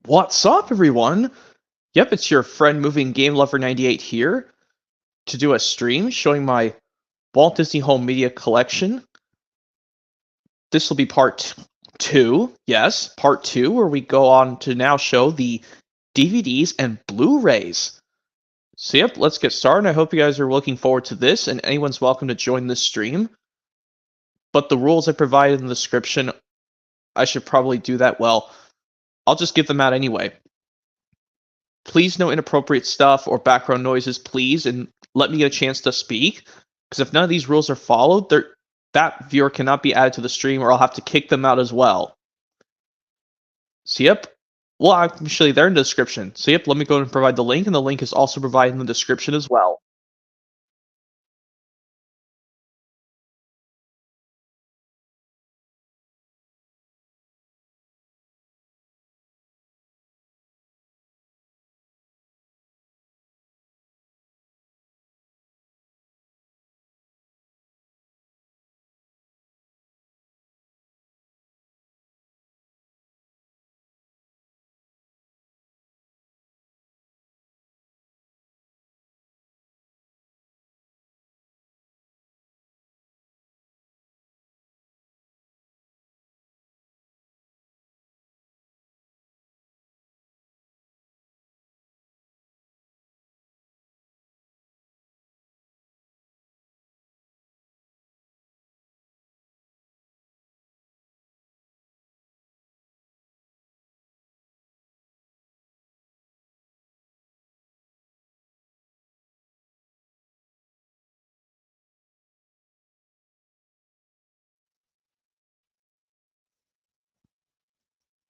What's up, everyone? Yep, it's your friend Moving Game Lover 98 here to do a stream showing my Walt Disney Home Media collection. This will be part 2, yes, part 2, where we go on to now show the DVDs and Blu-rays. So yep, let's get started. I hope you guys are looking forward to this, and anyone's welcome to join this stream. But the rules I provided in the description, I should probably do that well. I'll just give them out anyway. Please no inappropriate stuff or background noises, please, and let me get a chance to speak. Because if none of these rules are followed, that viewer cannot be added to the stream, or I'll have to kick them out as well. So yep, well, actually they're in the description. So yep, let me go and provide the link, and the link is also provided in the description as well.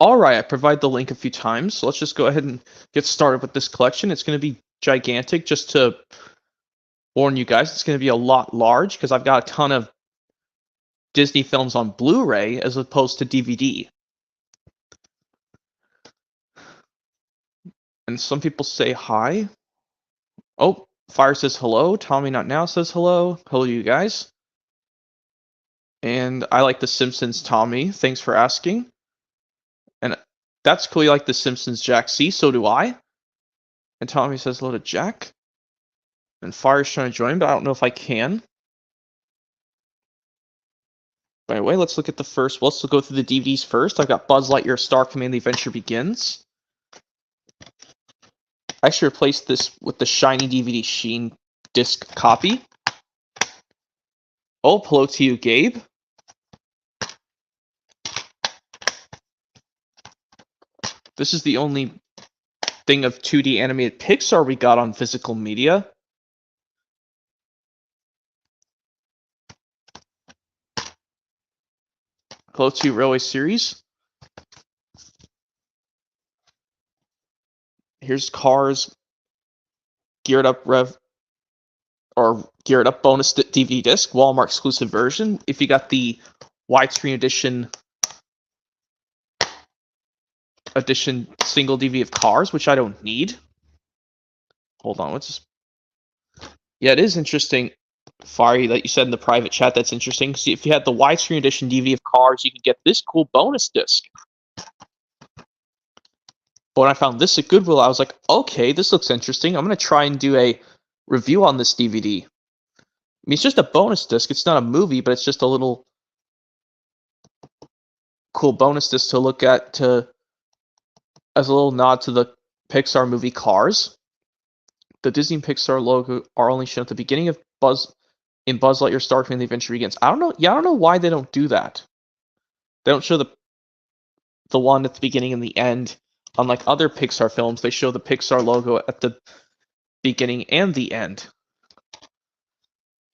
Alright, I provide the link a few times, so let's just go ahead and get started with this collection. It's going to be gigantic, just to warn you guys. It's going to be a lot large, because I've got a ton of Disney films on Blu-ray as opposed to DVD. And some people say hi. Oh, Fire says hello. Tommy Not Now says hello. Hello, you guys. And I like The Simpsons, Tommy. Thanks for asking. And that's cool. You like The Simpsons, Jack C. So do I. And Tommy says hello to Jack. And Fire's trying to join, but I don't know if I can. By the way, let's look at the first. Let's go through the DVDs first. I've got Buzz Lightyear, Star Command, The Adventure Begins. I actually replaced this with the shiny DVD Sheen disc copy. Oh, hello to you, Gabe. This is the only thing of 2D animated Pixar we got on physical media. Hello to you, Railway Series. Here's Cars Geared Up bonus DVD disc, Walmart exclusive version. If you got the widescreen edition single DVD of Cars, which I don't need. Hold on, what's this? Yeah, it is interesting, Fiery, that you said in the private chat. That's interesting. Because if you had the widescreen edition DVD of Cars, you could get this cool bonus disc. But when I found this at Goodwill, I was like, okay, this looks interesting. I'm going to try and do a review on this DVD. I mean, it's just a bonus disc. It's not a movie, but it's just a little cool bonus disc to look at as a little nod to the Pixar movie Cars. The Disney and Pixar logo are only shown at the beginning of Buzz Lightyear, Star Command, The Adventure Begins. I don't know. Yeah, I don't know why they don't do that. They don't show the one at the beginning and the end. Unlike other Pixar films, they show the Pixar logo at the beginning and the end.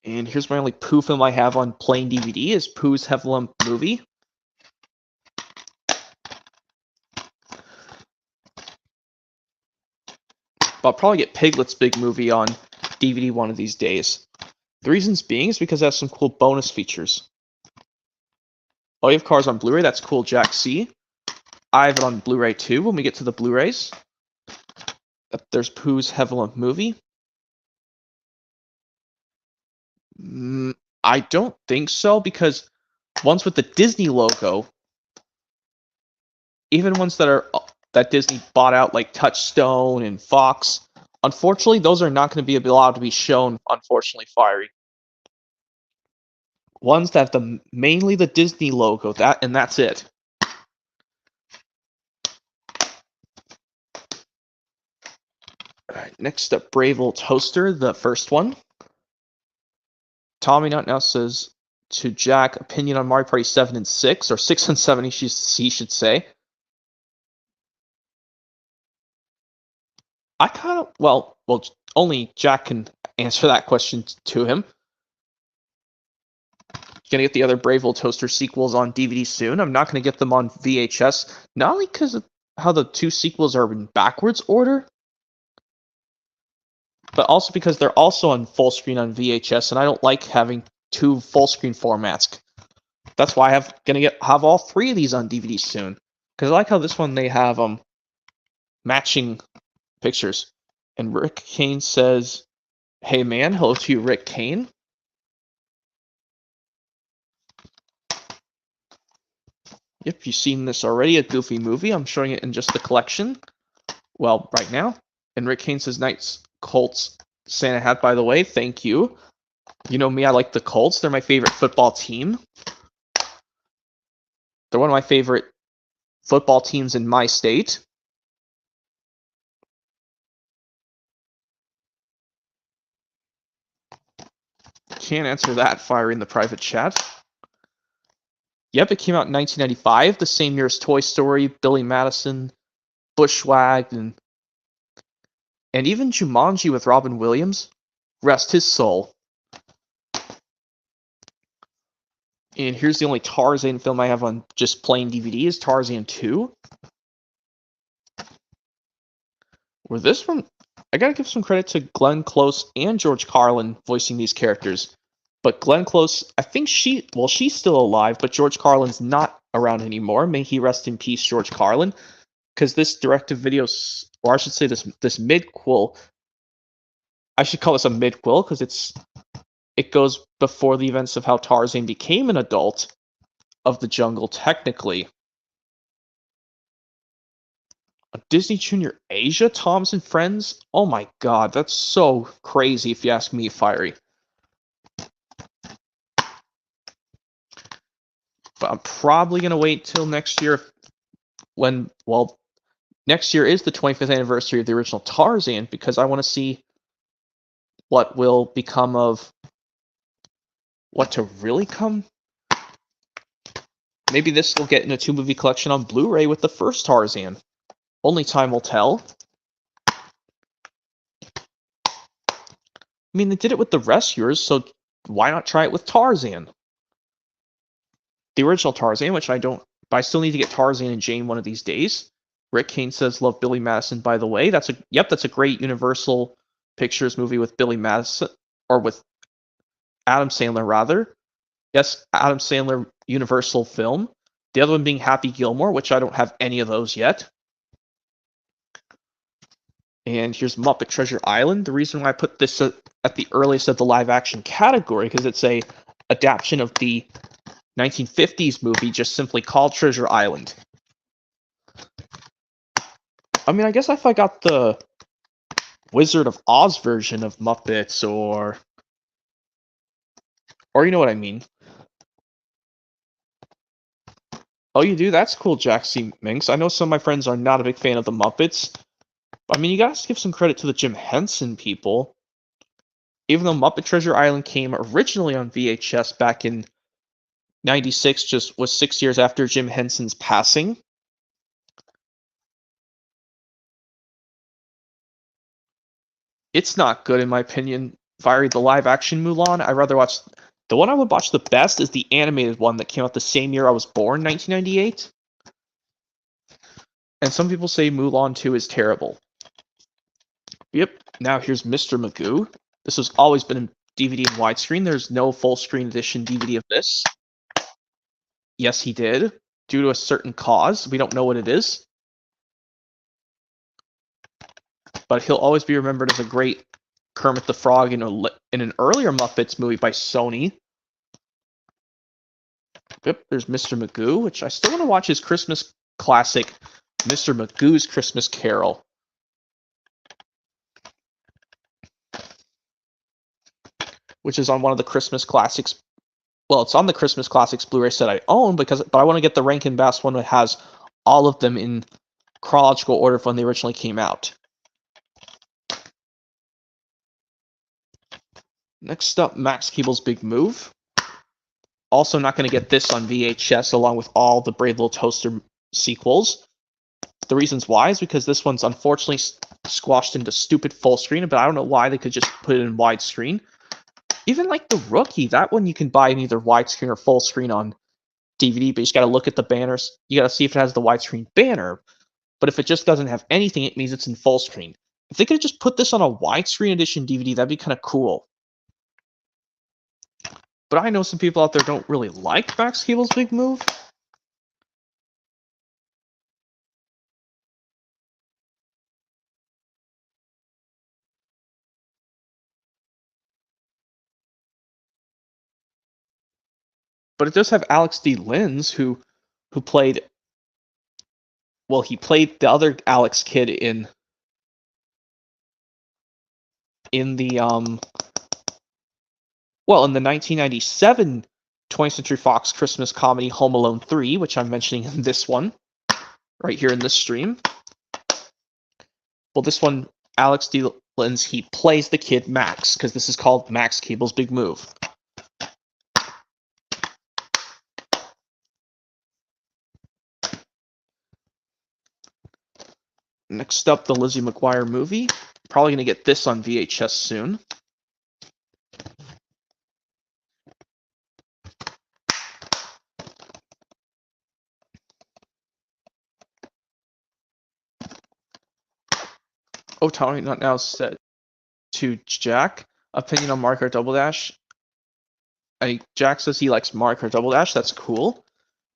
And here's my only Pooh film I have on plain DVD is Pooh's Heffalump Movie. But I'll probably get Piglet's Big Movie on DVD one of these days. The reasons being is because it has some cool bonus features. Oh, you have Cars on Blu-ray? That's cool, Jack C. I have it on Blu-ray too when we get to the Blu-rays. There's Pooh's Heffalump Movie. I don't think so, because ones with the Disney logo, even ones that are that Disney bought out, like Touchstone and Fox. Unfortunately, those are not going to be allowed to be shown, unfortunately, Fiery. Ones that have mainly the Disney logo, and that's it. Alright, next up, Brave Old Toaster, the first one. Tommy Nut now says to Jack, opinion on Mario Party 7 and 6, or 6 and 7, he should say. I kind of, well, only Jack can answer that question to him. Gonna get the other Brave Old Toaster sequels on DVD soon. I'm not gonna get them on VHS, not only because of how the two sequels are in backwards order, but also because they're also on full screen on VHS, and I don't like having two full screen formats. That's why I'm gonna have all three of these on DVD soon. Because I like how this one they have matching pictures. And Rick Kane says, "Hey man, hello to you, Rick Kane." Yep, you've seen this already, a Goofy movie. I'm showing it in just the collection. Well, right now. And Rick Kane says, "Knights, Colts, Santa hat, by the way, thank you." You know me, I like the Colts. They're my favorite football team. They're one of my favorite football teams in my state. Can't answer that, Fire in the private chat. Yep, it came out in 1995, the same year as Toy Story, Billy Madison, Bushwhacked, and even Jumanji with Robin Williams. Rest his soul. And here's the only Tarzan film I have on just plain DVD is Tarzan 2. Where this one, I gotta give some credit to Glenn Close and George Carlin voicing these characters. But Glenn Close, I think she's still alive, but George Carlin's not around anymore. May he rest in peace, George Carlin. Because this direct-to-video, or I should say this midquel, I should call this a midquel because it goes before the events of how Tarzan became an adult of the jungle, technically. A Disney Junior Asia, Tom's and Friends? Oh my god, that's so crazy if you ask me, Fiery. But I'm probably going to wait till next year next year is the 25th anniversary of the original Tarzan, because I want to see what will become of what to really come. Maybe this will get in a 2-movie collection on Blu-ray with the first Tarzan. Only time will tell. I mean, they did it with The Rescuers, so why not try it with Tarzan? The original Tarzan, which but I still need to get Tarzan and Jane one of these days. Rick Kane says, "Love Billy Madison, by the way." That's a great Universal Pictures movie with Billy Madison, or with Adam Sandler, rather. Yes, Adam Sandler Universal film. The other one being Happy Gilmore, which I don't have any of those yet. And here's Muppet Treasure Island. The reason why I put this at the earliest of the live-action category, because it's a adaptation of the 1950s movie just simply called Treasure Island. I mean, I guess if I got the Wizard of Oz version of Muppets, or you know what I mean. Oh, you do? That's cool, Jack C. Minx. I know some of my friends are not a big fan of the Muppets. But, I mean, you gotta give some credit to the Jim Henson people. Even though Muppet Treasure Island came originally on VHS back in 96, just was 6 years after Jim Henson's passing. It's not good, in my opinion. Fiery, the live-action Mulan, I'd rather watch... The one I would watch the best is the animated one that came out the same year I was born, 1998. And some people say Mulan 2 is terrible. Yep, now here's Mr. Magoo. This has always been in DVD and widescreen. There's no full-screen edition DVD of this. Yes, he did, due to a certain cause. We don't know what it is. But he'll always be remembered as a great Kermit the Frog in an earlier Muppets movie by Sony. Yep, there's Mr. Magoo, which I still want to watch his Christmas classic, Mr. Magoo's Christmas Carol. Which is on one of the Christmas Classics. Well, it's on the Christmas Classics Blu-ray set I own, but I want to get the Rankin Bass one that has all of them in chronological order of when they originally came out. Next up, Max Keeble's Big Move. Also not going to get this on VHS along with all the Brave Little Toaster sequels. The reasons why is because this one's unfortunately squashed into stupid full screen, but I don't know why they could just put it in widescreen. Even like The Rookie, that one you can buy in either widescreen or full screen on DVD, but you just got to look at the banners. You got to see if it has the widescreen banner. But if it just doesn't have anything, it means it's in full screen. If they could have just put this on a widescreen edition DVD, that'd be kind of cool. But I know some people out there don't really like Max Keeble's Big Move. But it does have Alex D. Linz, who played. Well, he played the other Alex kid in the well, in the 1997 20th Century Fox Christmas comedy Home Alone 3, which I'm mentioning in this one, right here in this stream. Well, this one, Alex D. Linz, he plays the kid Max, because this is called Max Keeble's Big Move. Next up, the Lizzie McGuire movie. Probably going to get this on VHS soon. Oh, Tommy not now said to Jack. Opinion on Mario Kart Double Dash. Jack says he likes Mario Kart Double Dash. That's cool.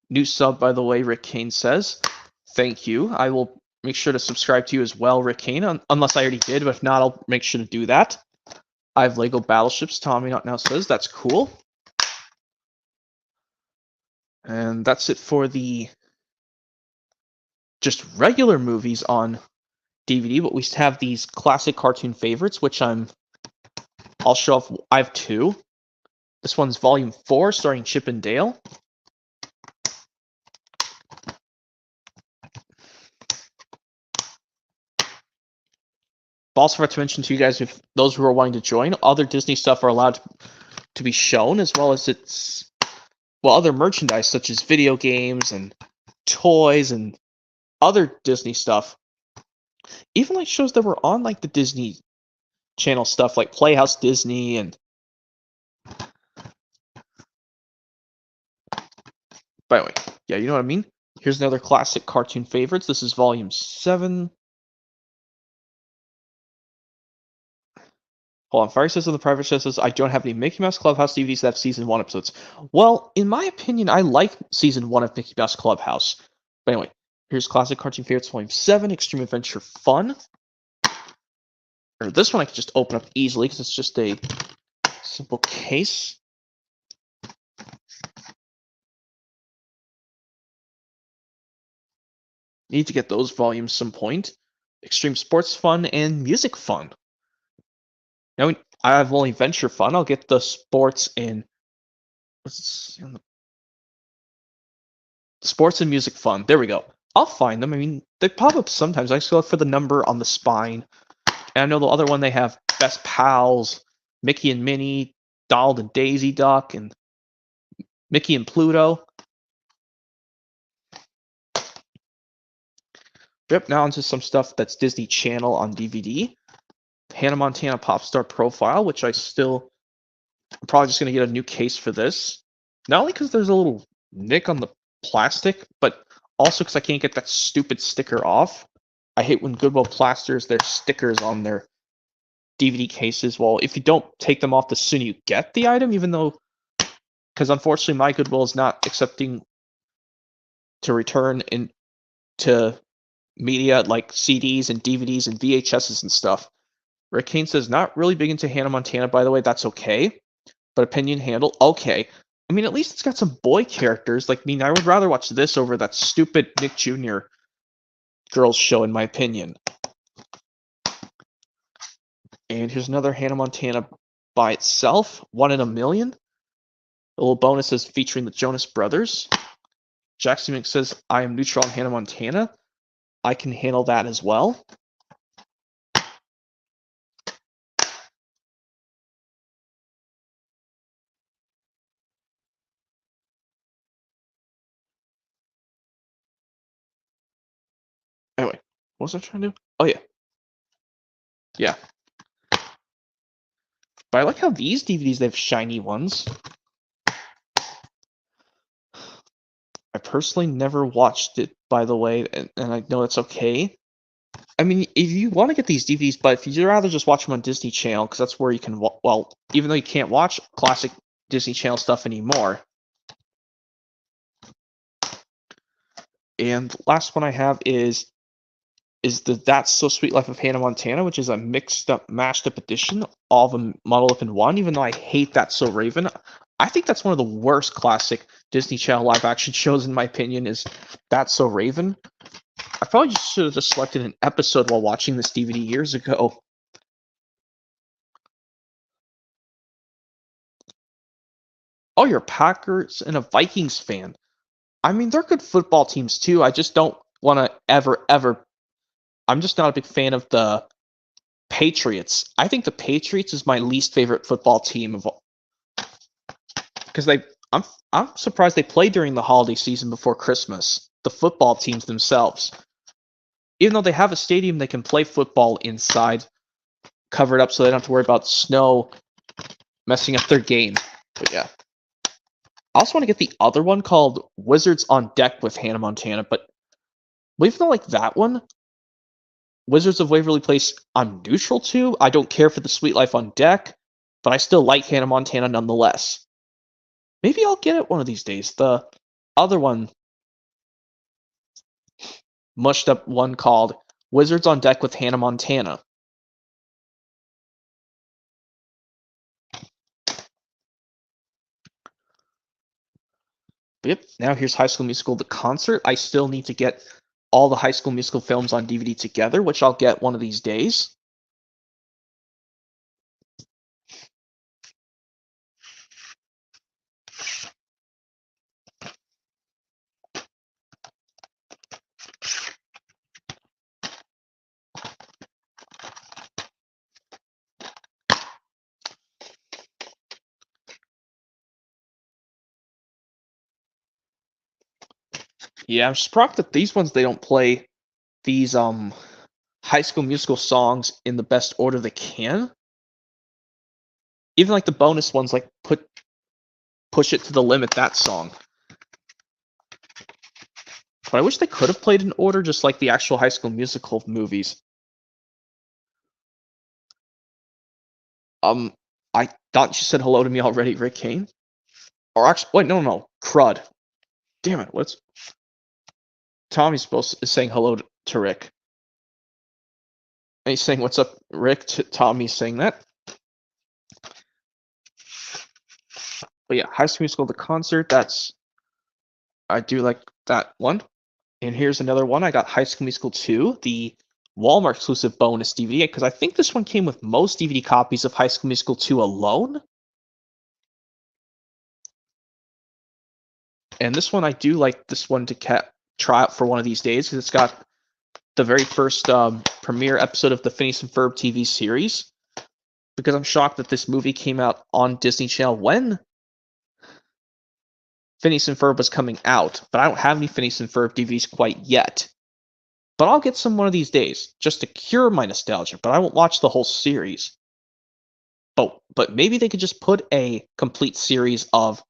New sub, by the way, Rick Kane says. Thank you. I will make sure to subscribe to you as well, Rick Kane, unless I already did, but if not, I'll make sure to do that. I have Lego Battleships, Tommy not now says. That's cool. And that's it for the just regular movies on DVD, but we have these classic cartoon favorites, which I'll show off. I have two. This one's Volume 4, starring Chip and Dale. Also forgot to mention to you guys, if those who are wanting to join, other Disney stuff are allowed to be shown, as well as other merchandise such as video games and toys and other Disney stuff. Even like shows that were on like the Disney Channel stuff, like Playhouse Disney and. By the way, yeah, you know what I mean? Here's another classic cartoon favorites. This is Volume 7. Hold on, Fire says in the private chat says, I don't have any Mickey Mouse Clubhouse DVDs that have Season 1 episodes. Well, in my opinion, I like Season 1 of Mickey Mouse Clubhouse. But anyway, here's Classic Cartoon Favorites Volume 7, Extreme Adventure Fun. Or this one I can just open up easily because it's just a simple case. Need to get those volumes some point. Extreme Sports Fun and Music Fun. Now I have only Venture Fun. I'll get the sports and sports and music fun. There we go. I'll find them. I mean, they pop up sometimes. I just look for the number on the spine. And I know the other one they have Best Pals, Mickey and Minnie, Donald and Daisy Duck, and Mickey and Pluto. Yep, now onto some stuff that's Disney Channel on DVD. Hannah Montana Popstar Profile, which I'm probably just going to get a new case for this. Not only because there's a little nick on the plastic, but also because I can't get that stupid sticker off. I hate when Goodwill plasters their stickers on their DVD cases. Well, if you don't take them off the sooner you get the item, even though, because unfortunately my Goodwill is not accepting to return into media like CDs and DVDs and VHSs and stuff. Rick Kane says, not really big into Hannah Montana, by the way. That's okay. But opinion handle, okay. I mean, at least it's got some boy characters. Like, I mean, I would rather watch this over that stupid Nick Jr. girls show, in my opinion. And here's another Hannah Montana by itself, 1 in a Million. A little bonus is featuring the Jonas Brothers. Jackson Mix says, I am neutral on Hannah Montana. I can handle that as well. Anyway, what was I trying to do? Oh, yeah. Yeah. But I like how these DVDs, they have shiny ones. I personally never watched it, by the way, and I know it's okay. I mean, if you want to get these DVDs, but if you'd rather just watch them on Disney Channel, because that's where you can, well, even though you can't watch classic Disney Channel stuff anymore. And last one I have is the That's So Sweet Life of Hannah Montana, which is a mixed up, mashed up edition, all of them muddled up in one, even though I hate That's So Raven. I think that's one of the worst classic Disney Channel live action shows, in my opinion, is That's So Raven. I probably just should have just selected an episode while watching this DVD years ago. Oh, you're a Packers and a Vikings fan. I mean, they're good football teams too. I just don't want to ever. I'm just not a big fan of the Patriots. I think the Patriots is my least favorite football team of all. Because I'm surprised they play during the holiday season before Christmas. The football teams themselves. Even though they have a stadium, they can play football inside, covered up so they don't have to worry about snow messing up their game. But yeah. I also want to get the other one called Wizards on Deck with Hannah Montana, but even though like that one, Wizards of Waverly Place, I'm neutral to. I don't care for the Sweet Life on Deck, but I still like Hannah Montana nonetheless. Maybe I'll get it one of these days. The other one, mushed up one called Wizards on Deck with Hannah Montana. Yep, now here's High School Musical, the concert. I still need to get all the High School Musical films on DVD together, which I'll get one of these days. Yeah, I'm surprised that these ones, they don't play these High School Musical songs in the best order they can. Even like the bonus ones, like Push It to the Limit, that song. But I wish they could have played in order, just like the actual High School Musical movies. I thought you said hello to me already, Rick Kane. Or actually, wait, no, Crud. Damn it, what's Tommy's is saying hello to Rick. And he's saying, what's up, Rick? Tommy's saying that. But yeah, High School Musical, the concert, I do like that one. And here's another one. I got High School Musical 2, the Walmart exclusive bonus DVD, because I think this one came with most DVD copies of High School Musical 2 alone. And this one, I do like this one to try out for one of these days, because it's got the very first premiere episode of the Phineas and Ferb TV series. Because I'm shocked that this movie came out on Disney Channel when Phineas and Ferb was coming out, but I don't have any Phineas and Ferb DVDs quite yet. But I'll get some one of these days, just to cure my nostalgia, but I won't watch the whole series. Oh, but maybe they could just put a complete series of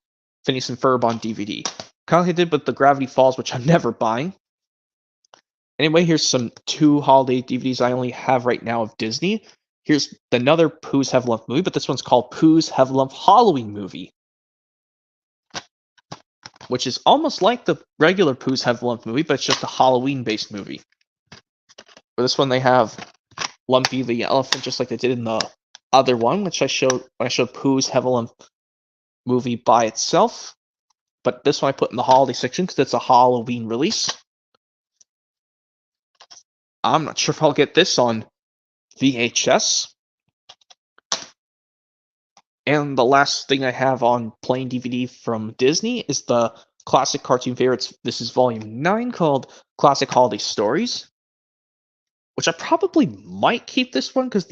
Phineas and Ferb on DVD. Kind of like I did with the Gravity Falls, which I'm never buying. Anyway, here's some 2 holiday DVDs I only have right now of Disney. Here's another Pooh's Heaven Lump movie, but this one's called Pooh's Heaven Lump Halloween Movie, which is almost like the regular Pooh's Heaven Lump movie, but it's just a Halloween-based movie. For this one, they have Lumpy the elephant, just like they did in the other one, which I showed when I showed Pooh's Heaven Lump movie by itself. But this one I put in the holiday section because it's a Halloween release. I'm not sure if I'll get this on VHS. And the last thing I have on plain DVD from Disney is the classic cartoon favorites. This is volume 9 called Classic Holiday Stories, which I probably might keep this one because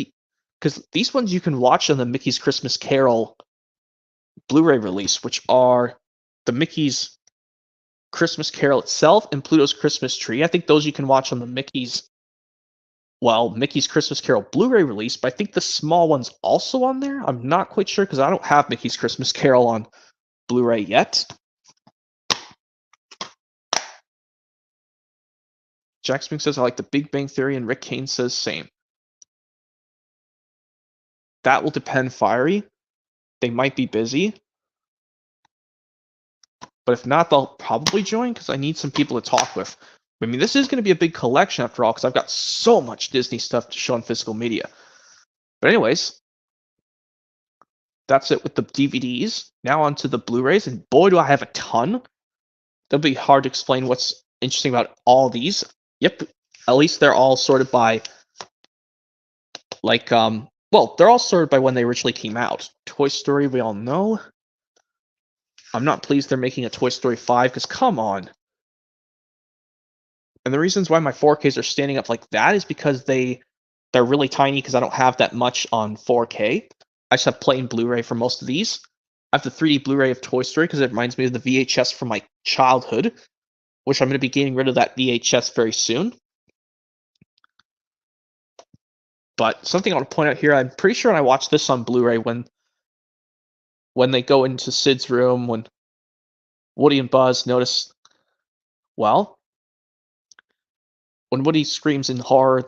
these ones you can watch on the Mickey's Christmas Carol Blu-ray release, which are the Mickey's Christmas Carol itself and Pluto's Christmas Tree. I think those you can watch on the Mickey's Christmas Carol Blu-ray release, but I think the small one's also on there. I'm not quite sure because I don't have Mickey's Christmas Carol on Blu-ray yet. Jack Spink says, I like the Big Bang Theory, and Rick Kane says same. That will depend, Fiery. They might be busy. But if not, they'll probably join because I need some people to talk with. I mean, this is going to be a big collection after all because I've got so much Disney stuff to show on physical media. But anyways, that's it with the DVDs. Now on to the Blu-rays, and boy, do I have a ton. It'll be hard to explain what's interesting about all these. Yep, at least they're all sorted by, they're all sorted by when they originally came out. Toy Story, we all know. I'm not pleased they're making a Toy Story 5, because come on. And the reasons why my 4Ks are standing up like that is because they're really tiny, because I don't have that much on 4K. I just have plain Blu-ray for most of these. I have the 3D Blu-ray of Toy Story, because it reminds me of the VHS from my childhood, which I'm going to be getting rid of that VHS very soon. But something I want to point out here, I'm pretty sure I watched this on Blu-ray when they go into Sid's room, when Woody and Buzz notice, when Woody screams in horror,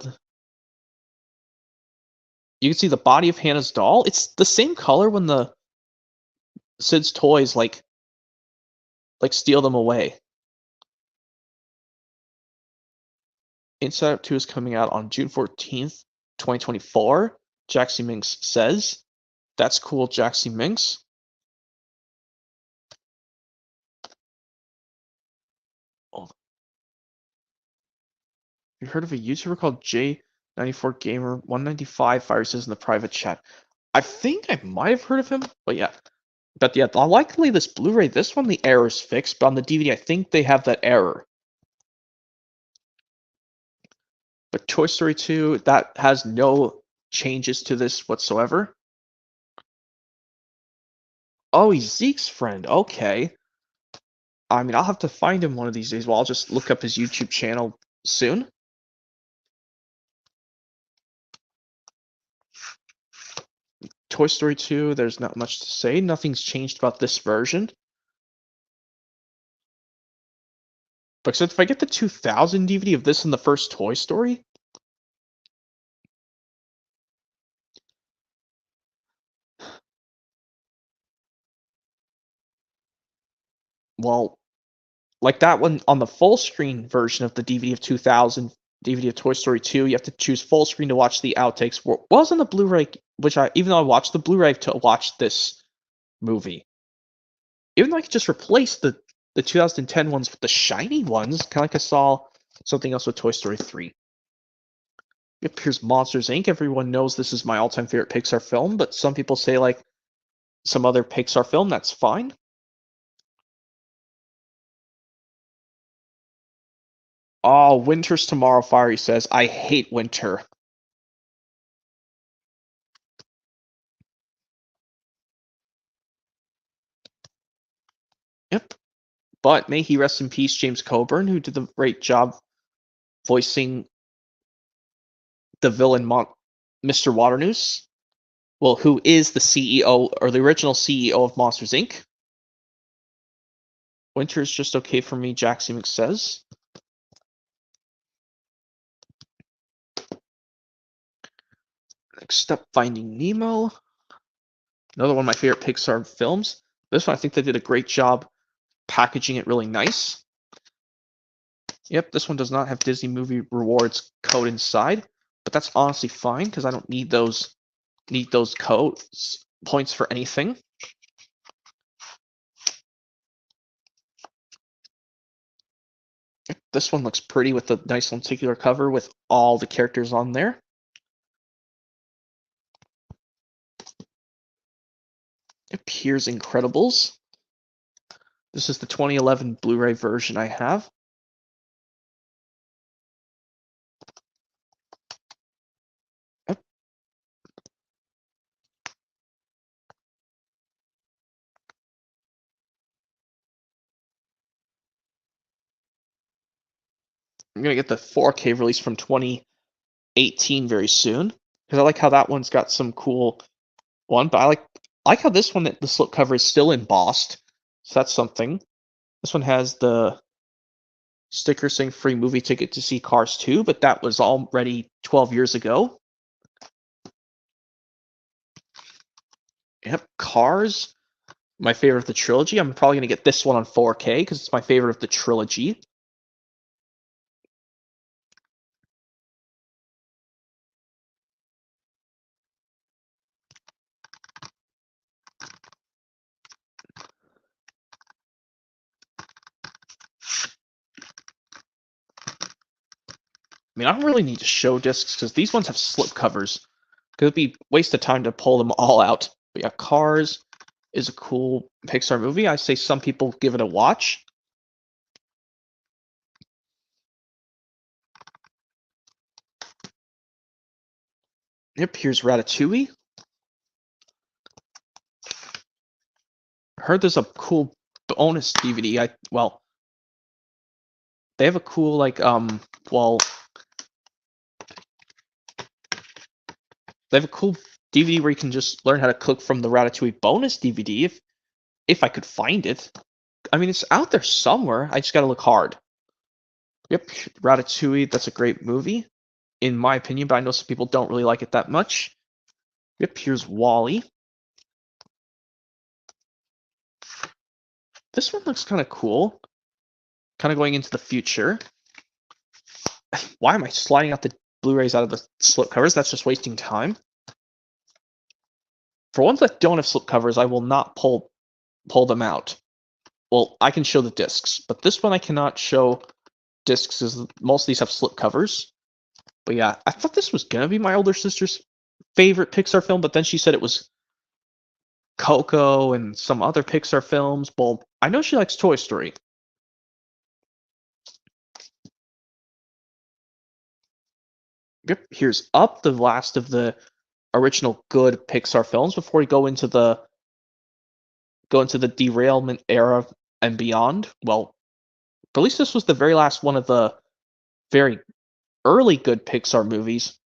you can see the body of Hannah's doll. It's the same color when the Sid's toys like steal them away. Inside Out 2 is coming out on June 14th, 2024. Jaxie Minx says. That's cool, Jaxie Minx. Oh. You heard of a YouTuber called J94Gamer195? Fire says in the private chat. I think I might have heard of him, but yeah. But yeah, likely this Blu-ray, this one, the error's fixed, but on the DVD, I think they have that error. But Toy Story 2, that has no changes to this whatsoever. Oh, he's Zeke's friend. Okay. I mean, I'll have to find him one of these days. Well, I'll just look up his YouTube channel soon. Toy Story 2, there's not much to say. Nothing's changed about this version. But except if I get the 2000 DVD of this and the first Toy Story, well, like that one on the full screen version of the DVD of 2000, DVD of Toy Story 2, you have to choose full screen to watch the outtakes. Was on the Blu-ray, even though I watched the Blu-ray to watch this movie. Even though I could just replace the 2010 ones with the shiny ones, kind of like I saw something else with Toy Story 3. Yep, here's Monsters, Inc. Everyone knows this is my all-time favorite Pixar film, but some people say like some other Pixar film, that's fine. Oh, winter's tomorrow, Fiery says. I hate winter. Yep. But may he rest in peace, James Coburn, who did a great job voicing the villain Mr. Waternoose. Well, who is the CEO, or the original CEO of Monsters, Inc. Winter is just okay for me, Jackson says. Next up, Finding Nemo. Another one of my favorite Pixar films. This one, I think they did a great job packaging it really nice. Yep, this one does not have Disney Movie Rewards code inside, but that's honestly fine because I don't need those codes points for anything. This one looks pretty with the nice lenticular cover with all the characters on there. Here's Incredibles. This is the 2011 Blu-ray version I have. I'm gonna get the 4K release from 2018 very soon because I like how that one's got some cool one, but I like how this one the slipcover is still embossed, so that's something. This one has the sticker saying free movie ticket to see Cars 2, but that was already 12 years ago. Yep, Cars, my favorite of the trilogy. I'm probably gonna get this one on 4K because it's my favorite of the trilogy. I mean, I don't really need to show discs because these ones have slipcovers. Could be a waste of time to pull them all out. But yeah, Cars is a cool Pixar movie. I say some people give it a watch. Yep, here's Ratatouille. Heard there's a cool bonus DVD. Well, they have a cool they have a cool DVD where you can just learn how to cook from the Ratatouille bonus DVD if I could find it. I mean, it's out there somewhere. I just gotta look hard. Yep, Ratatouille. That's a great movie, in my opinion, but I know some people don't really like it that much. Yep, here's Wall-E. This one looks kind of cool. Kind of going into the future. Why am I sliding out the Blu-rays out of the slipcovers? That's just wasting time. For ones that don't have slipcovers, I will not pull them out. Well, I can show the discs, but this one I cannot show discs as most of these have slipcovers. But yeah, I thought this was gonna be my older sister's favorite Pixar film, but then she said it was Coco and some other Pixar films. Well, I know she likes Toy Story. Yep, here's Up, the last of the original good Pixar films before we go into the derailment era and beyond. Well, at least this was the very last one of the very early good Pixar movies.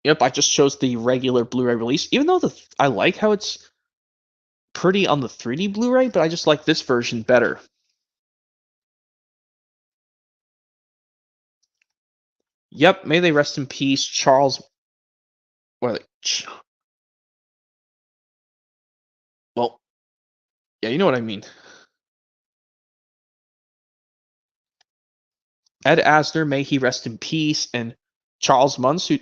Yep, I just chose the regular Blu-ray release, even though I like how it's pretty on the 3D Blu-ray, but I just like this version better. Yep, may they rest in peace, Charles. Well, well, yeah, you know what I mean. Ed Asner, may he rest in peace, and Charles Muntz, who,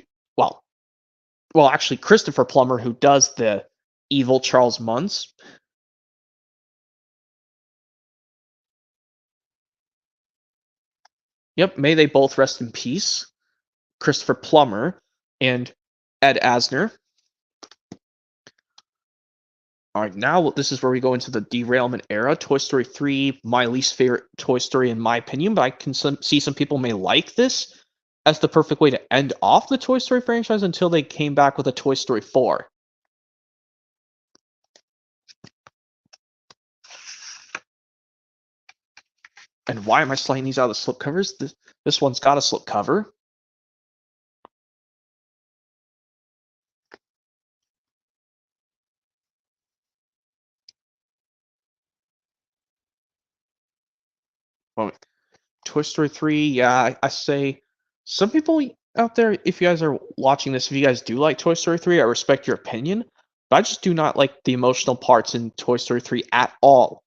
actually Christopher Plummer, who does the evil Charles Muntz. Yep, may they both rest in peace, Christopher Plummer and Ed Asner. All right, now this is where we go into the derailment era. Toy Story 3, my least favorite Toy Story in my opinion, but I can see some people may like this as the perfect way to end off the Toy Story franchise until they came back with a Toy Story 4. And why am I sliding these out of the slipcovers? This one's got a slipcover. Well, Toy Story 3, yeah, I say some people out there, if you guys are watching this, if you guys do like Toy Story 3, I respect your opinion, but I just do not like the emotional parts in Toy Story 3 at all.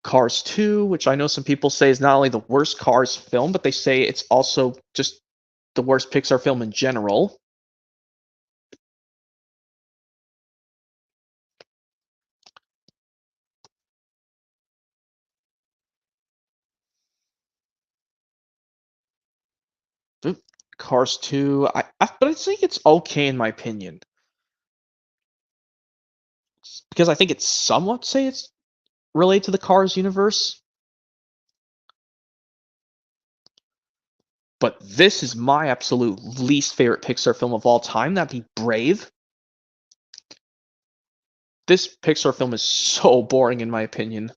Cars 2, which I know some people say is not only the worst Cars film, but they say it's also just the worst Pixar film in general. Oop, Cars 2, but I think it's okay in my opinion. Because I think it's somewhat say it's related to the Cars universe. But this is my absolute least favorite Pixar film of all time. That'd be Brave. This Pixar film is so boring in my opinion.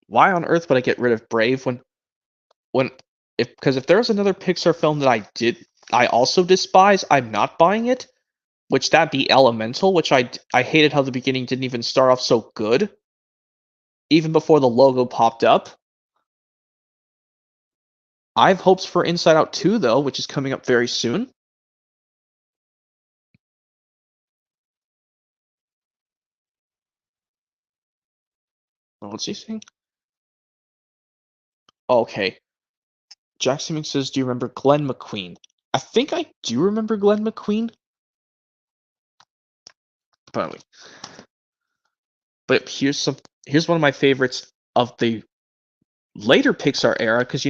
Why on earth would I get rid of Brave when if there's another Pixar film that I also despise, I'm not buying it. Which that'd be Elemental, which I hated how the beginning didn't even start off so good, even before the logo popped up. I have hopes for Inside Out 2 though, which is coming up very soon. Oh, what's he saying? Okay. Jackson says, "Do you remember Glenn McQueen?" I think I do remember Glenn McQueen. But here's one of my favorites of the later Pixar era, because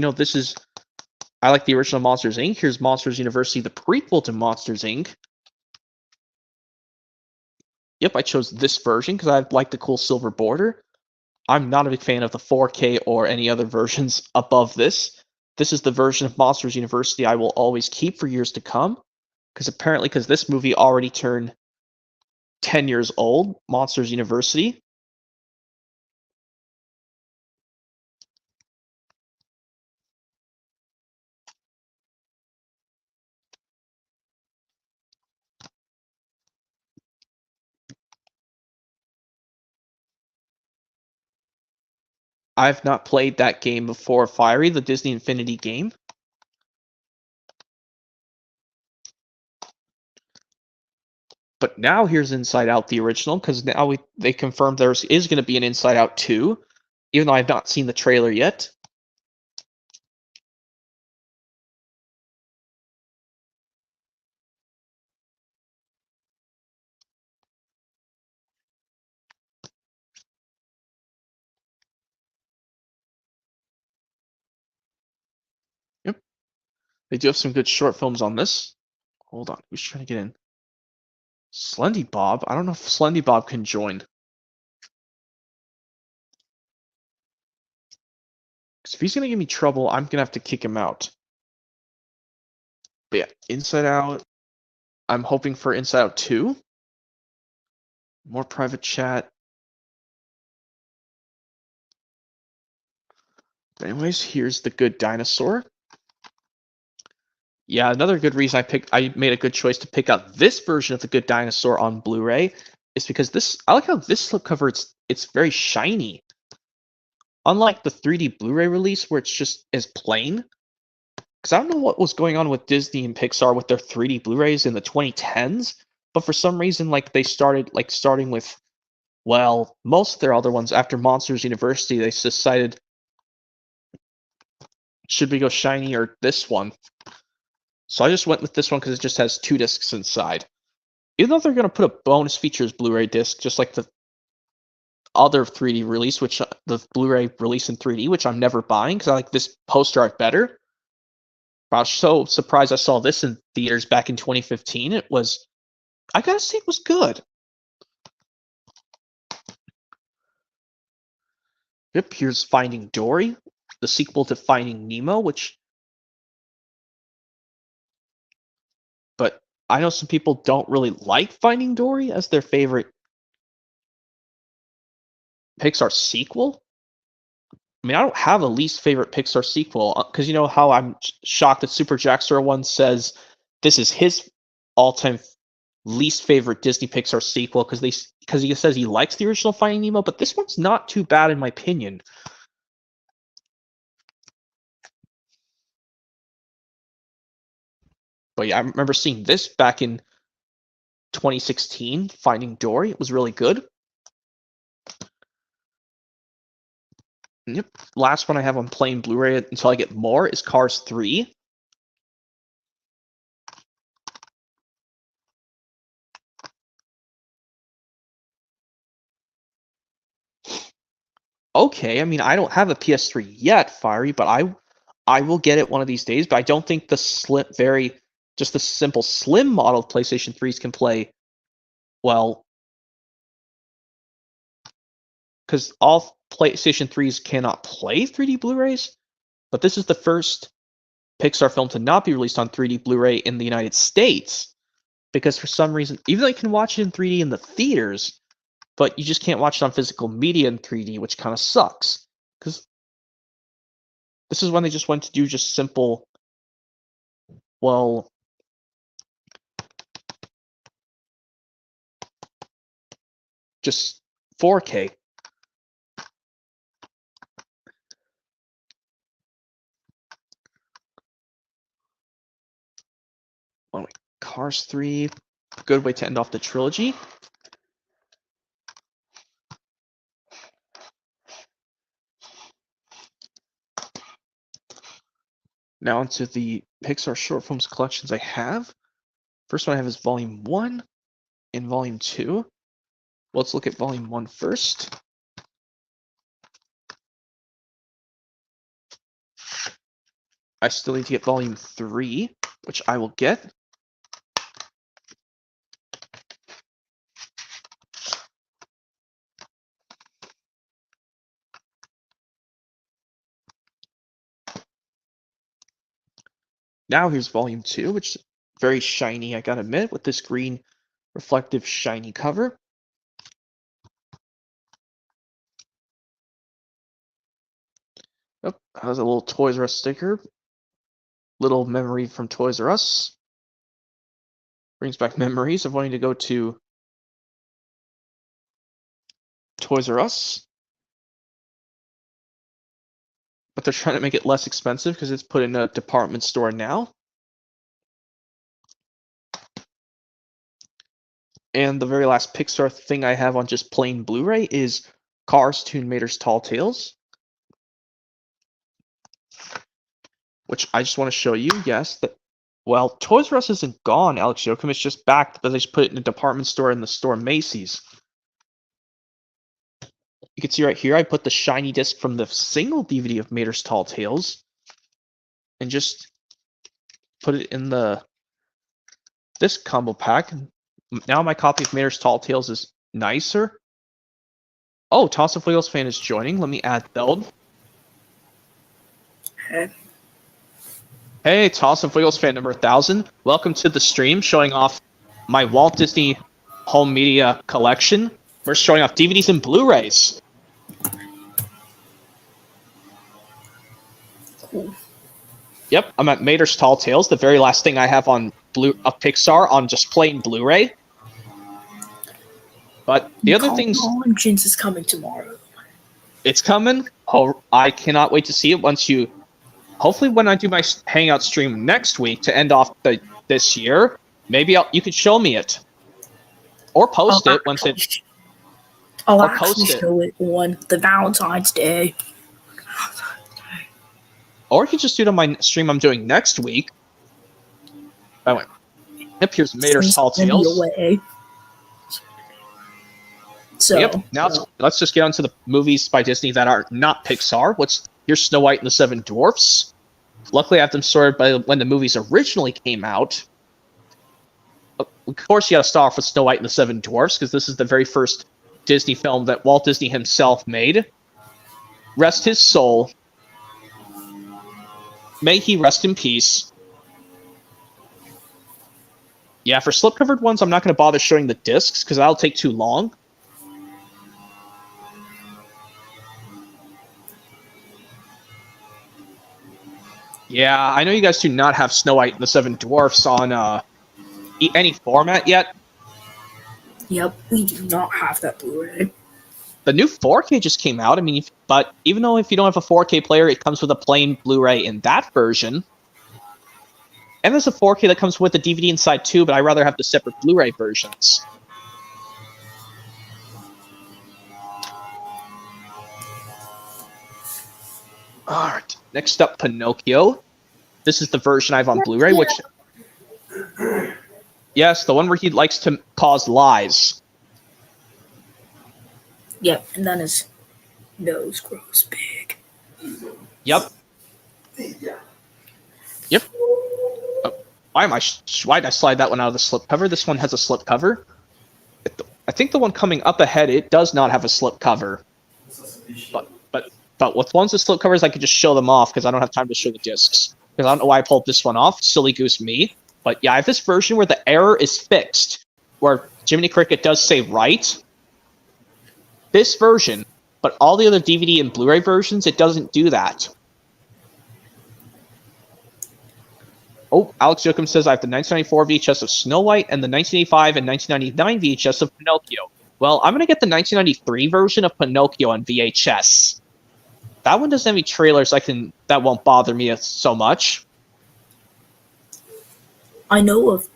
I like the original Monsters Inc. Here's Monsters University, the prequel to Monsters Inc. Yep, I chose this version because I like the cool silver border. I'm not a big fan of the 4K or any other versions above this. This is the version of Monsters University I will always keep for years to come, because this movie already turned 10 years old, Monsters University. I've not played that game before, Fiery, the Disney Infinity game. But now here's Inside Out, the original, because now they confirmed there is going to be an Inside Out 2, even though I've not seen the trailer yet. Yep. They do have some good short films on this. Hold on, who's trying to get in? Slendy Bob? I don't know if Slendy Bob can join. Because if he's going to give me trouble, I'm going to have to kick him out. But yeah, Inside Out. I'm hoping for Inside Out 2. More private chat. But anyways, here's The Good Dinosaur. Yeah, another good reason I made a good choice to pick out this version of The Good Dinosaur on Blu-ray is because I like how this slipcover it's very shiny. Unlike the 3D Blu-ray release where it's just as plain. Because I don't know what was going on with Disney and Pixar with their 3D Blu-rays in the 2010s, but for some reason they starting with most of their other ones after Monsters University, they decided should we go shiny or this one? So I just went with this one because it just has 2 discs inside. Even though they're going to put a bonus features Blu-ray disc, just like the other 3D release, which the Blu-ray release in 3D, which I'm never buying because I like this poster art better. I was so surprised I saw this in theaters back in 2015. I gotta say, it was good. Yep, here's Finding Dory, the sequel to Finding Nemo, but I know some people don't really like Finding Dory as their favorite Pixar sequel. I mean, I don't have a least favorite Pixar sequel because you know how I'm shocked that Super Jackster one says this is his all-time least favorite Disney Pixar sequel because he says he likes the original Finding Nemo, but this one's not too bad in my opinion. But yeah, I remember seeing this back in 2016, Finding Dory. It was really good. Yep. Last one I have on plain Blu-ray until I get more is Cars 3. okay. I mean, I don't have a PS3 yet, Fiery, but I will get it one of these days. But I don't think the just the simple slim model of PlayStation 3s can play well, because all PlayStation 3s cannot play 3D Blu-rays. But this is the first Pixar film to not be released on 3D Blu-ray in the United States, because for some reason, even though you can watch it in 3D in the theaters, but you just can't watch it on physical media in 3D, which kind of sucks. Because this is when they just went to do just simple, well, just 4K. Oh, wait. Cars 3, good way to end off the trilogy. Now into the Pixar short films collections I have. First one I have is Volume 1 and Volume 2. Let's look at Volume 1 first. I still need to get Volume 3, which I will get. Now here's Volume 2, which is very shiny, I gotta admit, with this green reflective shiny cover. Oh, has a little Toys R Us sticker. Little memory from Toys R Us. Brings back memories of wanting to go to Toys R Us. But they're trying to make it less expensive because it's put in a department store now. And the very last Pixar thing I have on just plain Blu-ray is Cars 2 Mater's Tall Tales, which I just want to show you. Yes, that well, Toys R Us isn't gone, Alex Yoakum. It's just back, but they just put it in a department store in the store Macy's. You can see right here, I put the shiny disc from the single DVD of Mater's Tall Tales and just put it in this combo pack. Now my copy of Mater's Tall Tales is nicer. Oh, Toss of Wheels fan is joining. Let me add them. Hey, Toss of Wheels fan number 1000. Welcome to the stream showing off my Walt Disney home media collection. We're showing off DVDs and Blu-rays. Cool. Yep, I'm at Mater's Tall Tales, the very last thing I have on Pixar on just plain Blu-ray. But the other things... Compilations is coming tomorrow. It's coming. Oh, I cannot wait to see it once you... Hopefully when I do my Hangout stream next week to end off this year, maybe you could show me it. Or post it once it... I'll actually show it on the Valentine's Day. Or you could just do it on my stream I'm doing next week. Oh, wait. Yep, here's Mater's Tall Tales. So, yep, now let's just get on to the movies by Disney that are not Pixar. Here's Snow White and the Seven Dwarfs. Luckily, I have them sorted by when the movies originally came out. Of course, you gotta start off with Snow White and the Seven Dwarfs, because this is the very first Disney film that Walt Disney himself made. Rest his soul. May he rest in peace. Yeah, for slipcovered ones, I'm not going to bother showing the discs, because that'll take too long. Yeah, I know you guys do not have Snow White and the Seven Dwarfs on any format yet. Yep, we do not have that Blu-ray. The new 4K just came out. I mean, but even though if you don't have a 4K player, it comes with a plain Blu-ray in that version. And there's a 4K that comes with a DVD inside too, but I'd rather have the separate Blu-ray versions. Alright, next up, Pinocchio. This is the version I have on Blu-ray, which... Yes, the one where he likes to cause lies. Yep, and then his Nose grows big. Yep. Yep. Why did I slide that one out of the slipcover? This one has a slipcover. I think the one coming up ahead, it does not have a slipcover. But with ones with slipcovers, I could just show them off because I don't have time to show the discs. Because I don't know why I pulled this one off. Silly goose me. But yeah, I have this version where the error is fixed, where Jiminy Cricket does say right. This version, but all the other DVD and Blu-ray versions, it doesn't do that. Oh, Alex Jokum says I have the 1994 VHS of Snow White and the 1985 and 1999 VHS of Pinocchio. Well, I'm going to get the 1993 version of Pinocchio on VHS. That one doesn't have any trailers. That won't bother me so much. I know of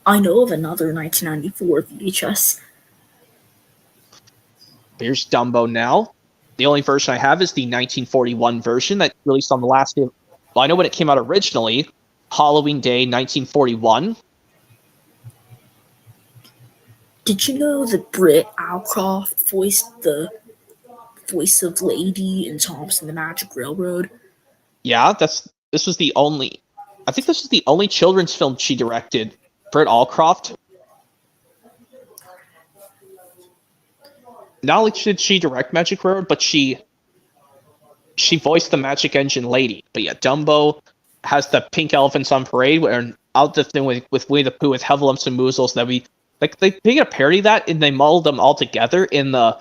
another 1994 VHS. Here's Dumbo now. The only version I have is the 1941 version that released on the last day. Well, I know when it came out originally. Halloween Day, 1941. Did you know that Britt Alcroft voiced the voice of Lady in Thomas and the Magic Railroad? Yeah, this was the only. I think this was the only children's film she directed. Britt Alcroft. Not only did she direct Magic Railroad, but she voiced the Magic Engine Lady. But yeah, Dumbo has the pink elephants on parade, and out the thing with Winnie the Pooh with Heffalumps and Moozles that they get a parody of that, and they muddled them all together in the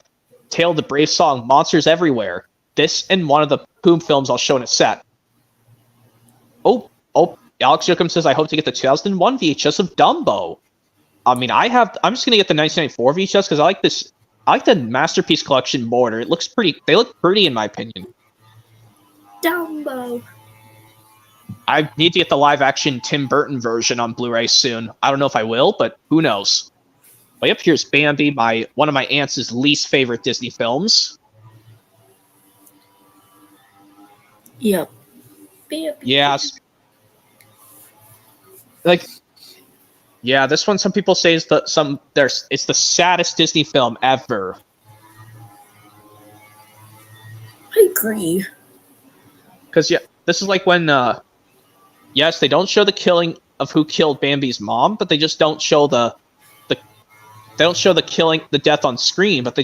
Tale of the Brave song Monsters Everywhere. This and one of the Pooh films I'll show in a set. Oh, Alex Jokum says I hope to get the 2001 VHS of Dumbo. I mean, I'm just gonna get the 1994 VHS because I like this. I like the Masterpiece Collection border. It looks pretty. They look pretty in my opinion. Dumbo. I need to get the live-action Tim Burton version on Blu-ray soon. I don't know if I will, but who knows? But yep, here's Bambi, one of my aunt's least favorite Disney films. Yep. Bambi. Yes. Yeah, this one some people say is it's the saddest Disney film ever. I agree. Because yeah, this is like when yes, they don't show the killing of who killed Bambi's mom, but they just don't show the death on screen, but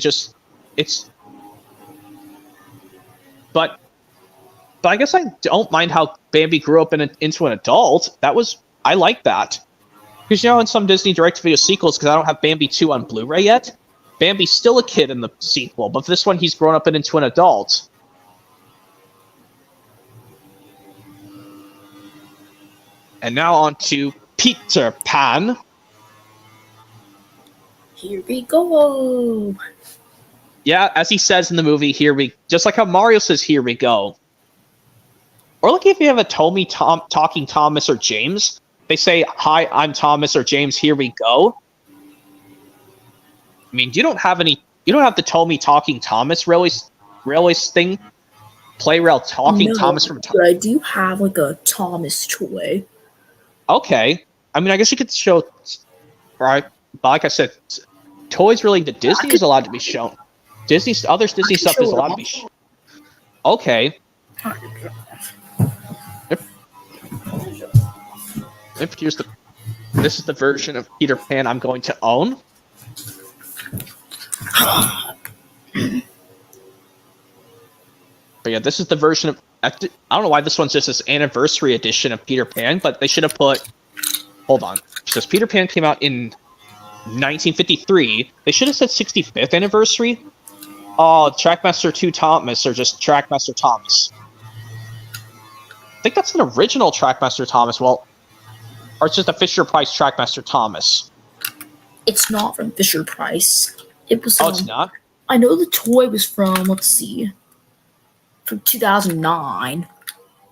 but I guess I don't mind how Bambi grew up into an adult. I like that. Because in some Disney direct-to-video sequels, because I don't have Bambi 2 on Blu-ray yet, Bambi's still a kid in the sequel, but for this one he's grown up into an adult. And now on to Peter Pan. Here we go. Yeah, as he says in the movie, just like how Mario says, here we go. Or like if you have a talking Thomas or James, they say, hi, I'm Thomas or James, here we go. I mean, you don't have the Tomy talking Thomas railways thing. Play rail talking Thomas from but I do have like a Thomas toy. Okay. I mean, I guess you could show, right? But like I said, toys related to Disney is allowed to be shown. Other Disney stuff is allowed to be shown. Okay. Yep, this is the version of Peter Pan I'm going to own. But yeah, this is the version of... I don't know why this one's just this anniversary edition of Peter Pan, but they should have put... Hold on. Because Peter Pan came out in 1953. They should have said 65th anniversary. Oh, Trackmaster 2 Thomas, or just Trackmaster Thomas. I think that's an original Trackmaster Thomas. Well, or it's just a Fisher-Price Trackmaster Thomas. It's not from Fisher-Price. It was. Oh, it's not? I know the toy was from, let's see, from 2009.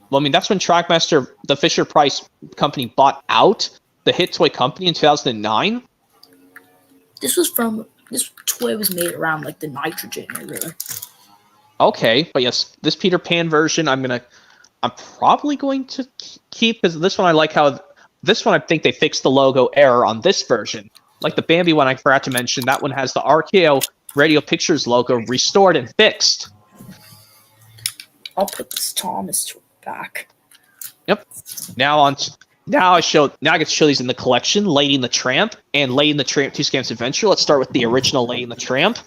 Well, I mean, that's when Trackmaster, the Fisher-Price company, bought out the Hit Toy company in 2009. This toy was made around like the Nitrogen era. Okay, but yes, this Peter Pan version, I'm probably going to keep, because this one I think they fixed the logo error on this version. Like the Bambi one I forgot to mention, that one has the RKO Radio Pictures logo restored and fixed. I'll put this Thomas back. Yep. Now I get to show these in the collection: Lady and the Tramp and Lady and the Tramp 2 Scamps Adventure. Let's start with the original Lady and the Tramp.